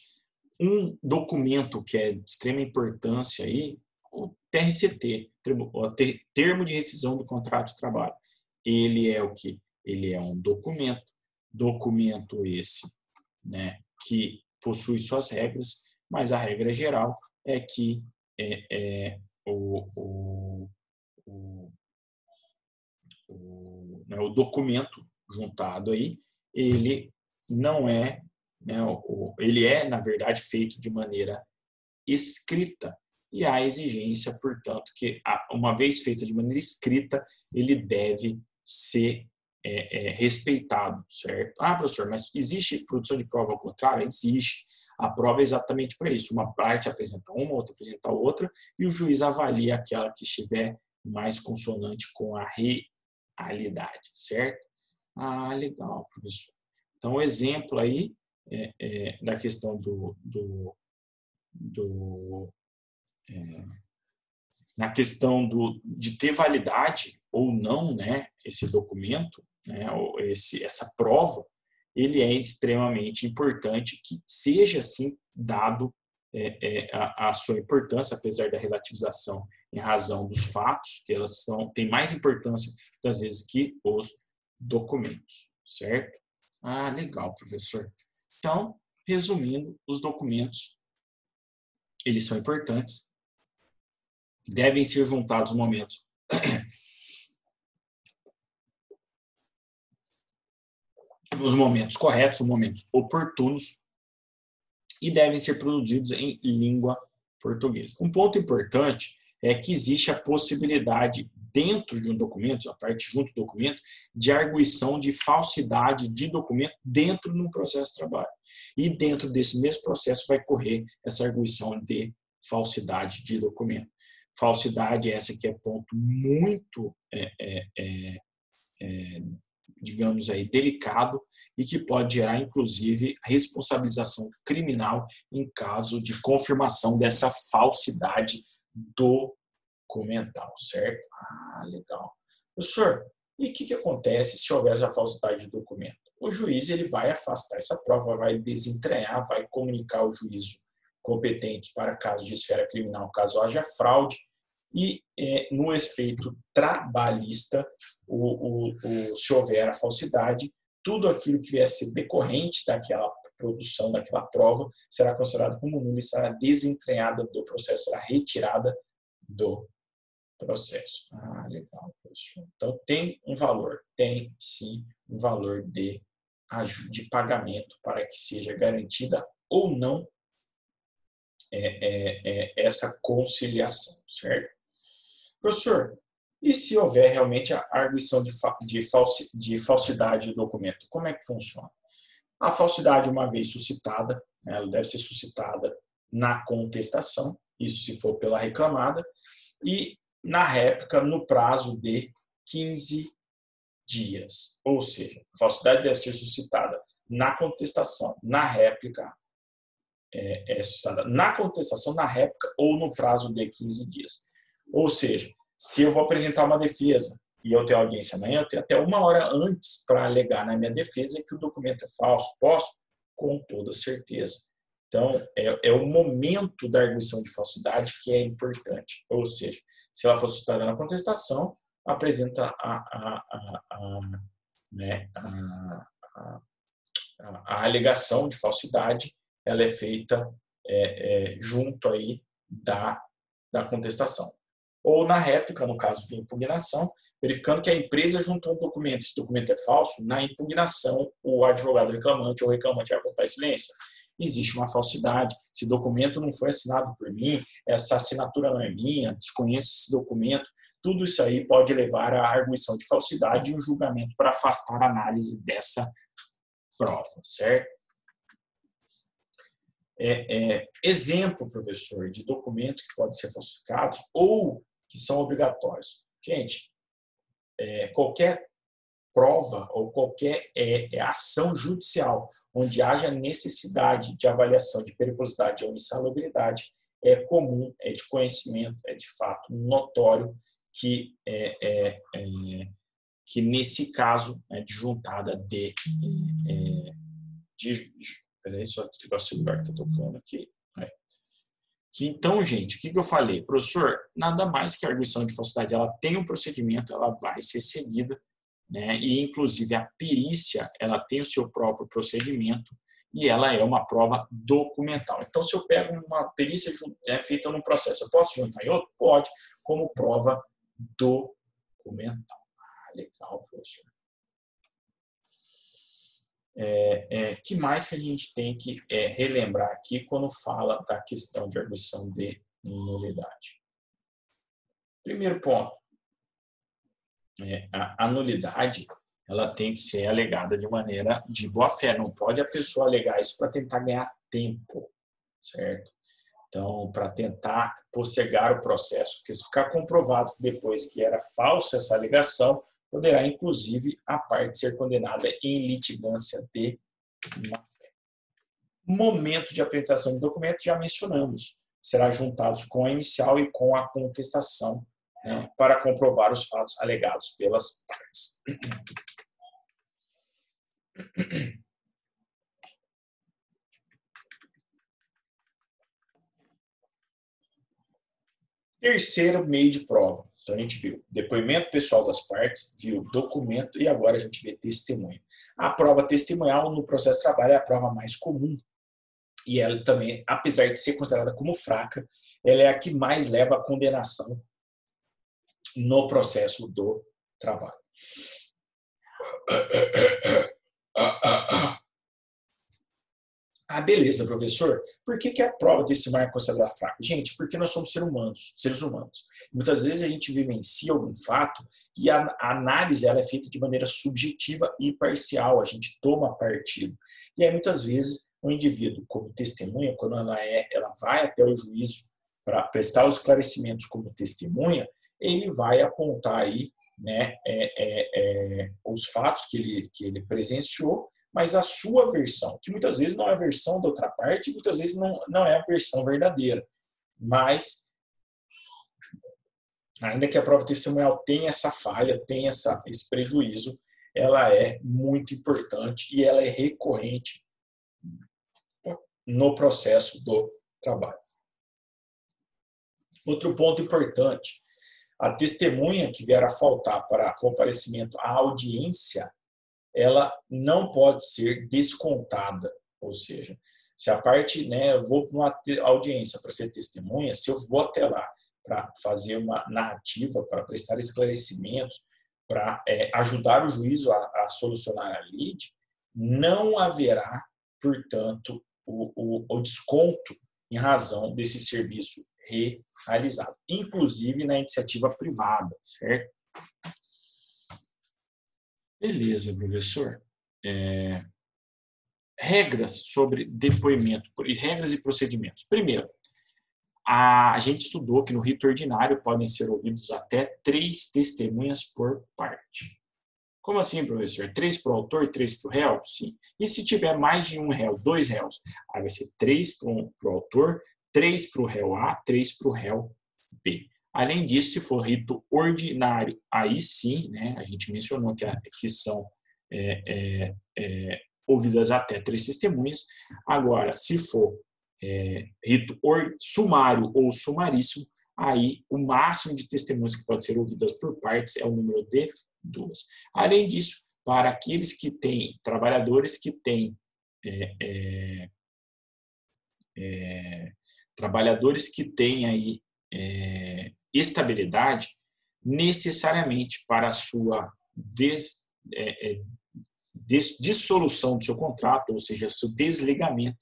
um documento que é de extrema importância aí, o TRCT, o Termo de Rescisão do Contrato de Trabalho. Ele é o quê? Ele é um documento esse, né, que possui suas regras, mas a regra geral é que o documento juntado aí, ele não é, né, ele é, na verdade, feito de maneira escrita, e há exigência, portanto, que uma vez feita de maneira escrita, ele deve ser respeitado, certo? Ah, professor, mas existe produção de prova ao contrário? Existe. A prova é exatamente para isso. Uma parte apresenta uma, outra apresenta outra, e o juiz avalia aquela que estiver mais consonante com a realidade, certo? Ah, legal, professor. Então, o exemplo aí da questão na questão de ter validade ou não, né, esse documento, né, essa prova, ele é extremamente importante que seja assim dado a sua importância, apesar da relativização em razão dos fatos, que elas têm mais importância, muitas vezes, que os documentos, certo? Ah, legal, professor. Então, resumindo, os documentos, eles são importantes, devem ser juntados momentos nos momentos corretos, nos momentos oportunos, e devem ser produzidos em língua portuguesa. Um ponto importante é que existe a possibilidade, dentro de um documento, a parte junto do documento, de arguição de falsidade de documento dentro de um processo de trabalho. E dentro desse mesmo processo vai correr essa arguição de falsidade de documento. Falsidade essa que é ponto muito, digamos aí, delicado e que pode gerar, inclusive, responsabilização criminal em caso de confirmação dessa falsidade documental, certo? Ah, legal. Professor, e o que acontece se houver já falsidade de documento? O juiz ele vai afastar essa prova, vai desentranhar, vai comunicar ao juízo competentes para caso de esfera criminal, caso haja fraude, e no efeito trabalhista, se houver a falsidade, tudo aquilo que vier a ser decorrente daquela produção, daquela prova, será considerado como nulo e será desentranhada do processo, será retirada do processo. Ah, legal, professor. Então, tem um valor, tem sim um valor de pagamento para que seja garantida ou não essa conciliação, certo? Professor, e se houver realmente a arguição de falsidade do documento, como é que funciona? A falsidade, uma vez suscitada, ela deve ser suscitada na contestação, isso se for pela reclamada, e na réplica no prazo de 15 dias. Ou seja, a falsidade deve ser suscitada na contestação, na réplica, suscitada na contestação, na réplica ou no prazo de 15 dias. Ou seja, se eu vou apresentar uma defesa e eu tenho audiência amanhã, eu tenho até 1 hora antes para alegar na minha defesa que o documento é falso. Posso? Com toda certeza. Então, é o momento da arguição de falsidade que é importante. Ou seja, se ela for suscitada na contestação, apresenta a alegação de falsidade, ela é feita junto aí da contestação. Ou na réplica, no caso de impugnação, verificando que a empresa juntou um documento, esse documento é falso, na impugnação, o advogado reclamante ou o reclamante vai botar silêncio. Existe uma falsidade, esse documento não foi assinado por mim, essa assinatura não é minha, desconheço esse documento. tudo isso aí pode levar à arguição de falsidade e um julgamento para afastar a análise dessa prova, certo? Exemplo, professor, de documentos que podem ser falsificados ou que são obrigatórios. Gente, qualquer prova ou qualquer ação judicial onde haja necessidade de avaliação de periculosidade ou insalubridade é comum, é de conhecimento, é de fato notório que nesse caso de juntada peraí, só desligar o celular que está tocando aqui. Então, gente, o que eu falei? Professor, nada mais que a arguição de falsidade, ela tem um procedimento, ela vai ser seguida, né? E, inclusive, a perícia, ela tem o seu próprio procedimento e ela é uma prova documental. Então, se eu pego uma perícia feita num processo, eu posso juntar em outro? Pode, como prova documental. Legal, professor. Que mais que a gente tem que relembrar aqui quando fala da questão de arguição de nulidade? Primeiro ponto, a nulidade ela tem que ser alegada de maneira de boa-fé, não pode a pessoa alegar isso para tentar ganhar tempo, certo? Então, para tentar possegar o processo, porque se ficar comprovado depois que era falsa essa alegação, poderá, inclusive, a parte ser condenada em litigância de má-fé. Momento de apresentação de documento, já mencionamos, será juntados com a inicial e com a contestação, né, para comprovar os fatos alegados pelas partes. Terceiro meio de prova. Então, a gente viu depoimento pessoal das partes, viu documento e agora a gente vê testemunha. A prova testemunhal no processo de trabalho é a prova mais comum. E ela também, apesar de ser considerada como fraca, ela é a que mais leva à condenação no processo do trabalho. Beleza, professor. Por que a prova testemunhal é considerada fraca? Gente, porque nós somos seres humanos. Muitas vezes a gente vivencia algum fato e a análise ela é feita de maneira subjetiva e parcial. A gente toma partido. E aí, muitas vezes, o indivíduo, como testemunha, quando ela vai até o juízo para prestar os esclarecimentos como testemunha, ele vai apontar aí, né, os fatos que ele presenciou, mas a sua versão, que muitas vezes não é a versão da outra parte, muitas vezes não é a versão verdadeira. Mas, ainda que a prova testemunhal tenha essa falha, tenha esse prejuízo, ela é muito importante e ela é recorrente no processo do trabalho. Outro ponto importante, a testemunha que vier a faltar para comparecimento à audiência, ela não pode ser descontada, ou seja, se a parte, eu vou para uma audiência para ser testemunha, se eu vou até lá para fazer uma narrativa, para prestar esclarecimentos, para ajudar o juízo a solucionar a lide, não haverá, portanto, o desconto em razão desse serviço realizado, inclusive na iniciativa privada, certo? Beleza, professor. Regras sobre depoimento, regras e procedimentos. Primeiro, a gente estudou que no rito ordinário podem ser ouvidos até 3 testemunhas por parte. Como assim, professor? 3 para o autor, 3 para o réu? Sim. E se tiver mais de um réu, 2 réus? Aí vai ser 3 para o autor, 3 para o réu A, 3 para o réu B. Além disso, se for rito ordinário, aí sim, né, a gente mencionou que são ouvidas até 3 testemunhas. Agora, se for rito sumário ou sumaríssimo, aí o máximo de testemunhas que pode ser ouvidas por partes é o número de 2. Além disso, para aqueles que têm, trabalhadores que têm aí estabilidade, necessariamente para a sua dissolução do seu contrato, ou seja, seu desligamento,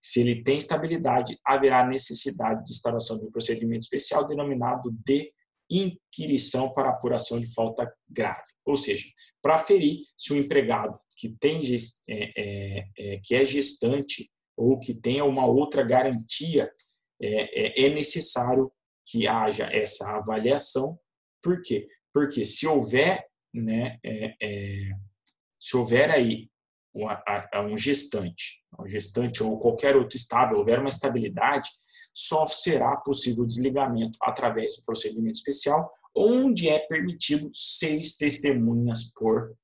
se ele tem estabilidade, haverá necessidade de instauração de um procedimento especial denominado de inquirição para apuração de falta grave. Ou seja, para aferir se o empregado que é gestante ou que tenha uma outra garantia, é necessário que haja essa avaliação. Por quê? Porque se houver, né, se houver aí um gestante ou qualquer outro estável, houver uma estabilidade, só será possível o desligamento através do procedimento especial, onde é permitido 6 testemunhas por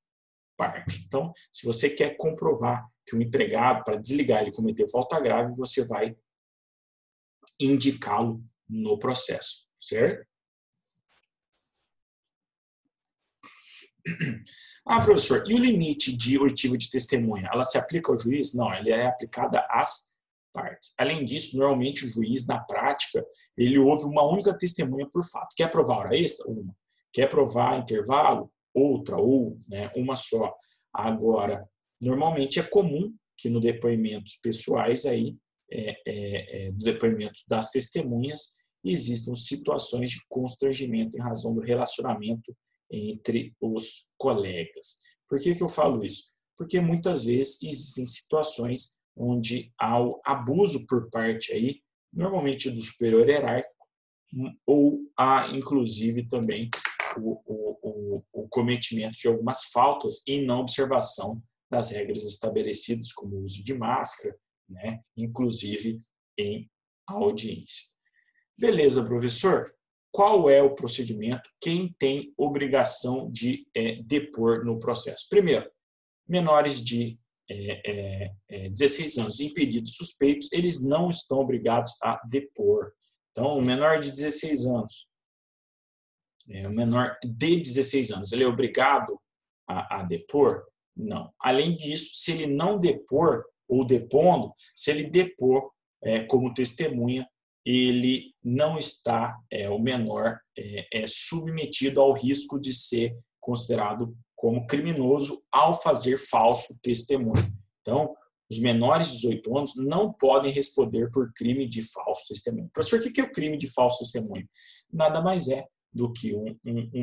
parte. Então, se você quer comprovar que o empregado, para desligar, ele cometeu falta grave, você vai indicá-lo no processo, certo? Ah, professor, e o limite de oitiva de testemunha? Ela se aplica ao juiz? Não, ela é aplicada às partes. Além disso, normalmente o juiz, na prática, ele ouve uma única testemunha por fato. Quer provar hora extra? Uma. Quer provar intervalo? Outra, ou, né, uma só. Agora, normalmente é comum que no depoimentos pessoais, aí, no depoimento das testemunhas, existam situações de constrangimento em razão do relacionamento entre os colegas. Por que eu falo isso? Porque muitas vezes existem situações onde há o abuso por parte aí, normalmente do superior hierárquico, ou há inclusive também o cometimento de algumas faltas e não observação das regras estabelecidas, como o uso de máscara, né, inclusive em audiência. Beleza, professor? Qual é o procedimento? Quem tem obrigação de depor no processo? Primeiro, menores de 16 anos impedidos suspeitos, eles não estão obrigados a depor. Então, o menor de 16 anos, o menor de 16 anos, ele é obrigado a depor? Não. Além disso, se ele não depor, ou depondo, se ele depor como testemunha, ele não está, o menor, submetido ao risco de ser considerado como criminoso ao fazer falso testemunho. Então, os menores de 18 anos não podem responder por crime de falso testemunho. Professor, o que é o crime de falso testemunho? Nada mais é do que um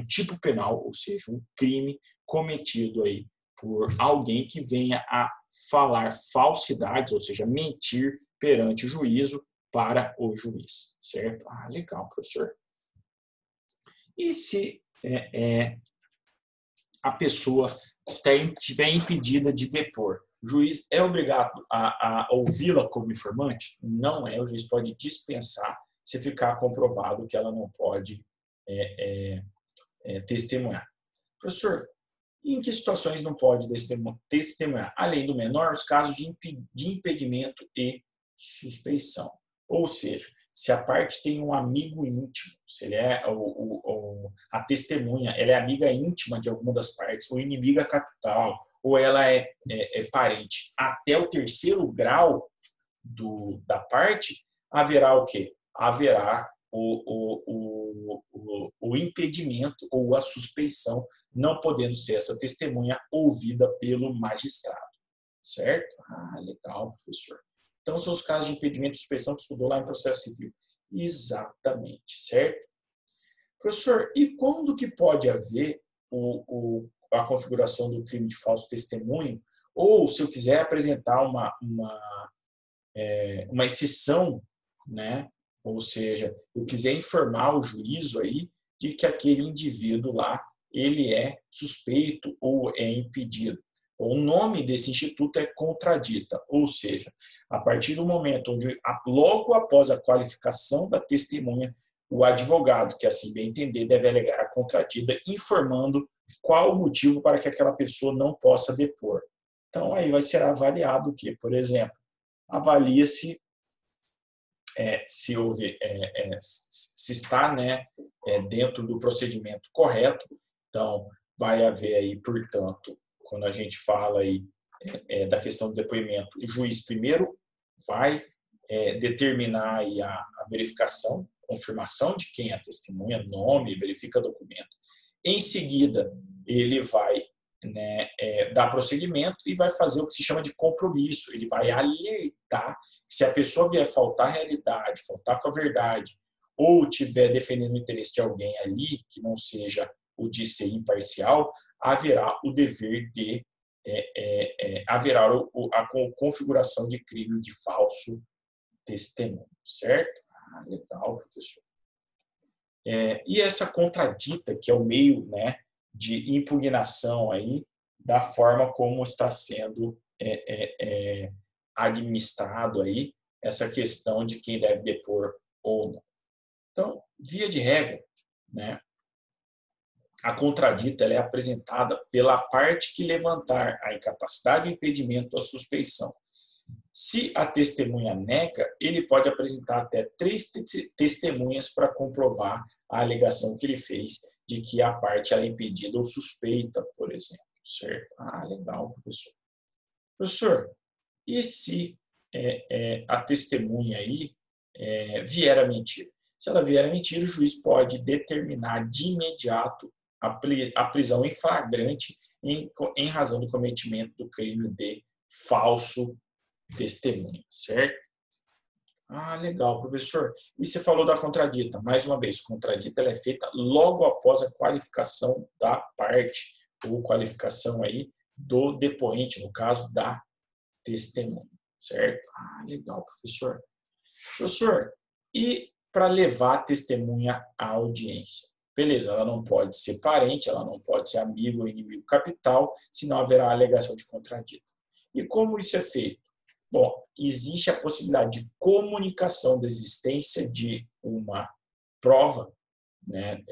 tipo penal, ou seja, um crime cometido aí por alguém que venha a falar falsidades, ou seja, mentir perante o juízo para o juiz, certo? Ah, legal, professor. E se a pessoa estiver impedida de depor? O juiz é obrigado a ouvi-la como informante? Não é, o juiz pode dispensar se ficar comprovado que ela não pode testemunhar. Professor, em que situações não pode testemunhar? Além do menor, os casos de impedimento e suspeição. Ou seja, se a parte tem um amigo íntimo, se ele a testemunha ela é amiga íntima de alguma das partes, ou inimiga capital, ou ela é parente até o 3º grau da parte, haverá o quê? Haverá o impedimento ou a suspeição, não podendo ser essa testemunha ouvida pelo magistrado. Certo? Ah, legal, professor. Então, são os casos de impedimento e suspeição que estudou lá em processo civil. Exatamente, certo? Professor, e quando que pode haver a configuração do crime de falso testemunho? Ou, se eu quiser apresentar uma exceção, né? Ou seja, eu quiser informar o juízo aí de que aquele indivíduo lá, ele é suspeito ou é impedido. O nome desse instituto é contradita, ou seja, a partir do momento onde, logo após a qualificação da testemunha, o advogado, que assim bem entender, deve alegar a contradita, informando qual o motivo para que aquela pessoa não possa depor. Então, aí vai ser avaliado o quê? Por exemplo, avalia-se se está, né, dentro do procedimento correto. Então, vai haver aí, portanto, quando a gente fala aí da questão do depoimento, o juiz primeiro vai determinar aí a verificação, confirmação de quem é a testemunha, nome, verifica documento. Em seguida, ele vai dar prosseguimento e vai fazer o que se chama de compromisso. Ele vai alertar que se a pessoa vier faltar à realidade, faltar com a verdade, ou estiver defendendo o interesse de alguém ali, que não seja o de ser imparcial, haverá o dever de haverá a configuração de crime de falso testemunho, certo? Ah, legal, professor. E essa contradita, que é o meio, né, de impugnação aí da forma como está sendo administrado aí essa questão de quem deve depor ou não. Então, via de regra, né, a contradita ela é apresentada pela parte que levantar a incapacidade, o impedimento ou a suspeição. Se a testemunha nega, ele pode apresentar até 3 testemunhas para comprovar a alegação que ele fez de que a parte é impedida ou suspeita, por exemplo. Certo? Ah, legal, professor. Professor, e se a testemunha aí vier a mentir? Se ela vier a mentir, o juiz pode determinar de imediato a prisão em flagrante em razão do cometimento do crime de falso testemunho, certo? Ah, legal, professor. E você falou da contradita. Mais uma vez, contradita ela é feita logo após a qualificação da parte, ou qualificação aí do depoente, no caso da testemunha, certo? Ah, legal, professor. Professor, e para levar a testemunha à audiência? Beleza, ela não pode ser parente, ela não pode ser amigo ou inimigo capital, senão haverá alegação de contradita. E como isso é feito? Bom, existe a possibilidade de comunicação da existência de uma prova, né?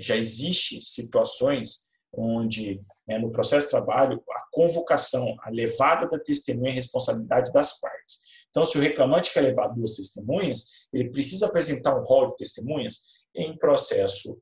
Já existe situações onde, né, no processo de trabalho, a convocação, a levada da testemunha é responsabilidade das partes. Então, se o reclamante quer levar 2 testemunhas, ele precisa apresentar um rol de testemunhas. Em processo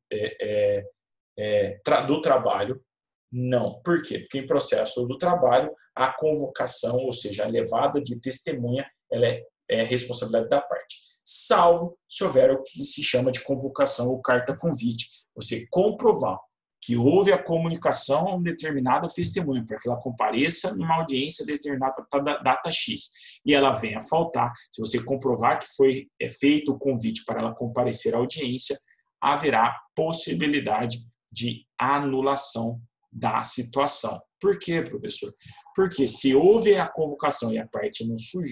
do trabalho, não. Por quê? Porque em processo do trabalho, a convocação, ou seja, a levada de testemunha, ela é responsabilidade da parte. Salvo se houver o que se chama de convocação ou carta-convite. Você comprovar que houve a comunicação a um determinado testemunho, para que ela compareça numa audiência determinada para data X, e ela venha a faltar. Se você comprovar que foi feito o convite para ela comparecer à audiência, haverá possibilidade de anulação da situação. Por quê, professor? Porque se houve a convocação e a parte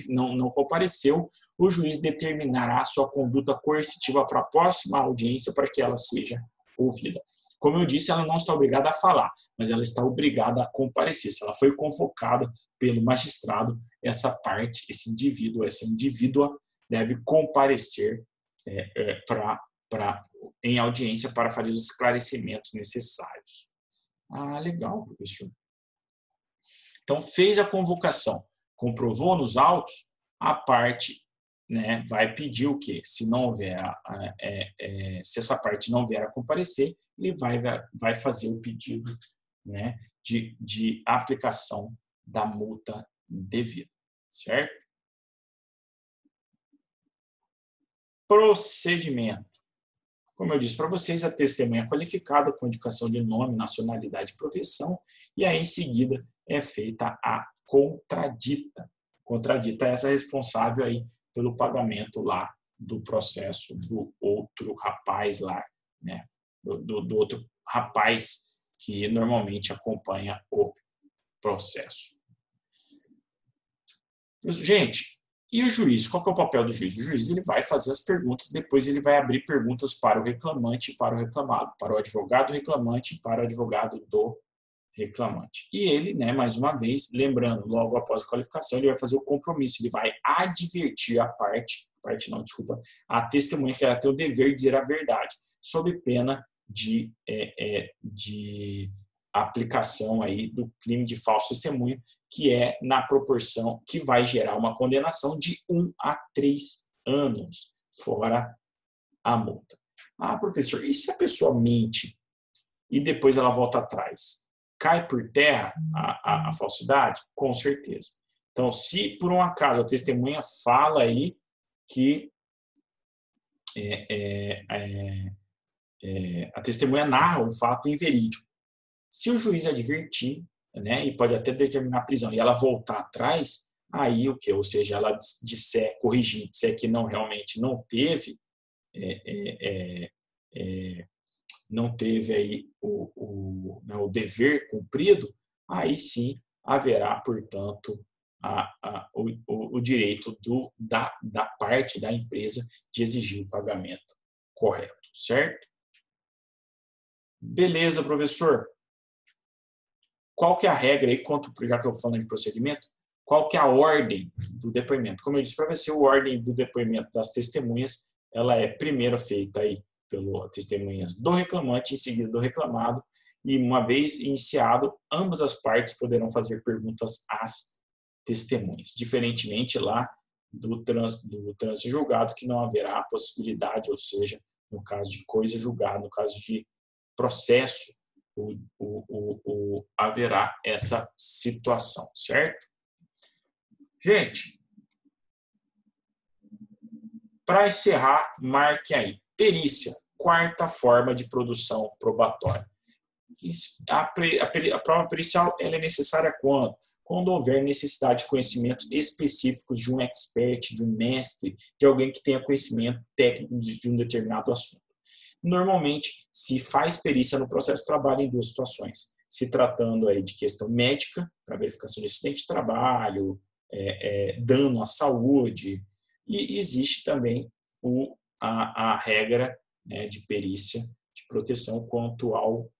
não compareceu, o juiz determinará a sua conduta coercitiva para a próxima audiência para que ela seja ouvida. Como eu disse, ela não está obrigada a falar, mas ela está obrigada a comparecer. Se ela foi convocada pelo magistrado, essa parte, esse indivíduo, essa indivídua deve comparecer em audiência para fazer os esclarecimentos necessários. Ah, legal, professor. Então, fez a convocação, comprovou nos autos, a parte, né, vai pedir o quê? Se não houver, se essa parte não vier a comparecer, ele vai fazer o pedido, né, de aplicação da multa devida, certo? Procedimento. Como eu disse para vocês, a testemunha é qualificada com indicação de nome, nacionalidade e profissão, e aí em seguida é feita a contradita. Contradita é essa responsável aí pelo pagamento lá do processo do outro rapaz lá, né? Do outro rapaz que normalmente acompanha o processo. Gente, e o juiz? Qual que é o papel do juiz? O juiz ele vai fazer as perguntas, depois ele vai abrir perguntas para o reclamante e para o reclamado, para o advogado reclamante e para o advogado do reclamante. E ele, né, mais uma vez, lembrando, logo após a qualificação, ele vai fazer o compromisso, ele vai advertir a testemunha que ela tem o dever de dizer a verdade, sob pena de aplicação aí do crime de falso testemunho, que é na proporção que vai gerar uma condenação de 1 a 3 anos, fora a multa. Ah, professor, e se a pessoa mente e depois ela volta atrás? Cai por terra a falsidade? Com certeza. Então, se por um acaso a testemunha fala aí que a testemunha narra um fato inverídico, se o juiz advertir, né, e pode até determinar a prisão, e ela voltar atrás, aí o que? Ou seja, ela disser, corrigir, disser que não, realmente não teve, não teve aí né, o dever cumprido, aí sim haverá, portanto, o direito da parte da empresa de exigir o pagamento correto, certo? Beleza, professor. Qual que é a regra aí, já que eu falo de procedimento, qual que é a ordem do depoimento? Como eu disse para você, a ordem do depoimento das testemunhas, ela é primeiro feita aí pelas testemunhas do reclamante, em seguida do reclamado, e uma vez iniciado, ambas as partes poderão fazer perguntas às testemunhas, diferentemente lá do trânsito julgado, que não haverá a possibilidade, ou seja, no caso de coisa julgada, no caso de processo, haverá essa situação, certo? Gente, para encerrar, marque aí. Perícia, quarta forma de produção probatória. A prova pericial ela é necessária quando? Quando houver necessidade de conhecimentos específicos de um expert, de um mestre, de alguém que tenha conhecimento técnico de um determinado assunto. Normalmente, se faz perícia no processo de trabalho em duas situações. Se tratando aí de questão médica, para verificação de acidente de trabalho, dano à saúde, e existe também a regra, né, de perícia de proteção quanto ao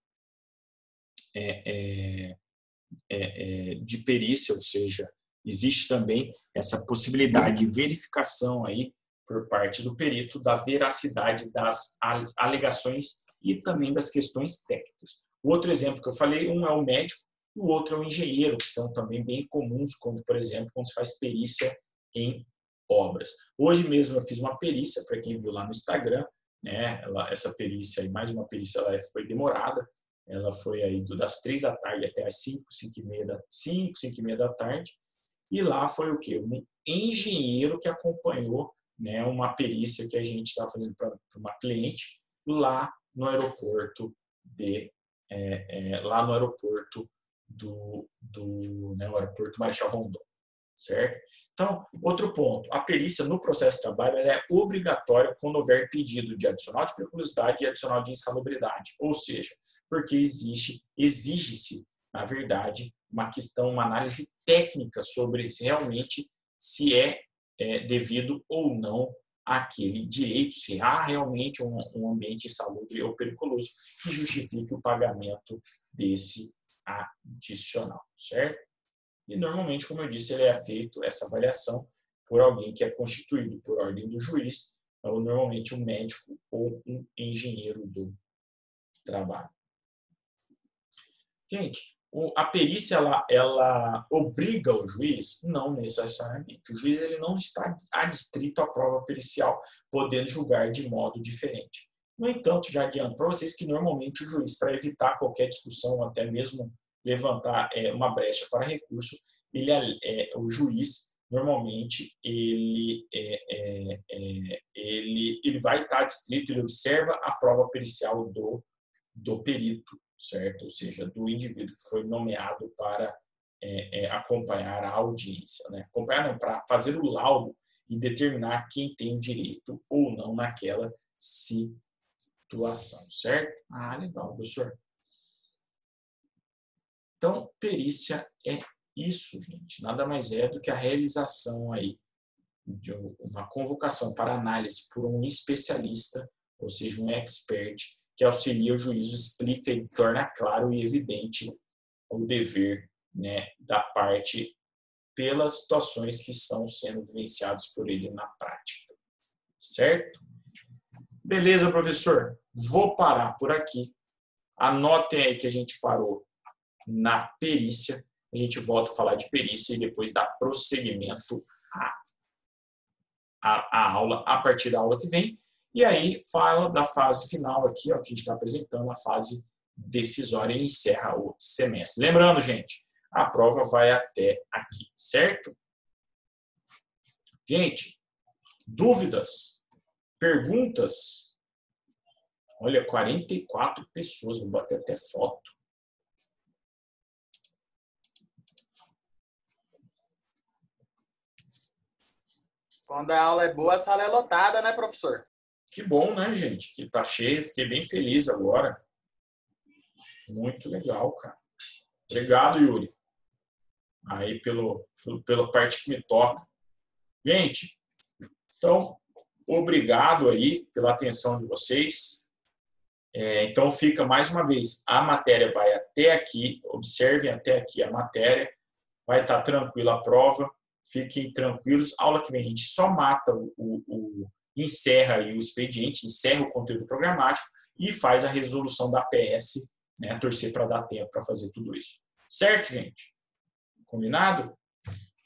de perícia, ou seja, existe também essa possibilidade de verificação aí por parte do perito da veracidade das alegações e também das questões técnicas. O outro exemplo que eu falei, um é o médico, o outro é o engenheiro, que são também bem comuns, quando, por exemplo, quando se faz perícia em obras. Hoje mesmo eu fiz uma perícia, para quem viu lá no Instagram, né, essa perícia, mais uma perícia, ela foi demorada, ela foi aí das 3 da tarde até as 5, 5 e meia da tarde, e lá foi o quê? Um engenheiro que acompanhou, né, uma perícia que a gente estava fazendo para uma cliente lá no aeroporto lá no aeroporto né, o aeroporto Marechal Rondon, certo? Então, outro ponto, a perícia no processo de trabalho ela é obrigatória quando houver pedido de adicional de periculosidade e adicional de insalubridade, ou seja, porque exige-se, na verdade, uma análise técnica sobre realmente se é devido ou não àquele direito, se há realmente um ambiente insalubre ou periculoso que justifique o pagamento desse adicional, certo? E normalmente, como eu disse, ele é feito essa avaliação por alguém que é constituído por ordem do juiz, ou normalmente um médico ou um engenheiro do trabalho. Gente, a perícia ela obriga o juiz? Não necessariamente. O juiz ele não está adstrito à prova pericial, podendo julgar de modo diferente. No entanto, já adianto para vocês que normalmente o juiz, para evitar qualquer discussão, até mesmo levantar uma brecha para recurso, o juiz normalmente ele vai estar adstrito, ele observa a prova pericial do perito, certo? Ou seja, do indivíduo que foi nomeado para acompanhar a audiência, né? Acompanhar não, para fazer o laudo e determinar quem tem direito ou não naquela situação, certo? Ah, legal, professor. Então, perícia é isso, gente. Nada mais é do que a realização aí de uma convocação para análise por um especialista, ou seja, um expert, que auxilia o juízo, explica e torna claro e evidente o dever, né, da parte pelas situações que estão sendo vivenciadas por ele na prática. Certo? Beleza, professor? Vou parar por aqui. Anotem aí que a gente parou na perícia. A gente volta a falar de perícia e depois dá prosseguimento à aula, a partir da aula que vem. E aí fala da fase final aqui, ó, que a gente está apresentando, a fase decisória e encerra o semestre. Lembrando, gente, a prova vai até aqui, certo? Gente, dúvidas? Perguntas? Olha, 44 pessoas, vou bater até foto. Quando a aula é boa, a sala é lotada, né, professor? Que bom, né, gente? Que tá cheio. Fiquei bem feliz agora. Muito legal, cara. Obrigado, Yuri. Aí pela parte que me toca. Gente, então, obrigado aí pela atenção de vocês. Então, fica mais uma vez, a matéria vai até aqui, observem até aqui a matéria, vai estar tranquila a prova, fiquem tranquilos. Aula que vem a gente só mata encerra aí o expediente, encerra o conteúdo programático e faz a resolução da PS, né, torcer para dar tempo para fazer tudo isso. Certo, gente? Combinado?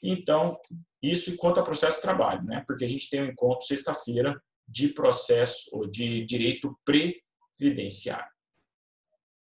Então, isso enquanto a processo de trabalho, né? Porque a gente tem um encontro sexta-feira de processo ou de direito previdenciário.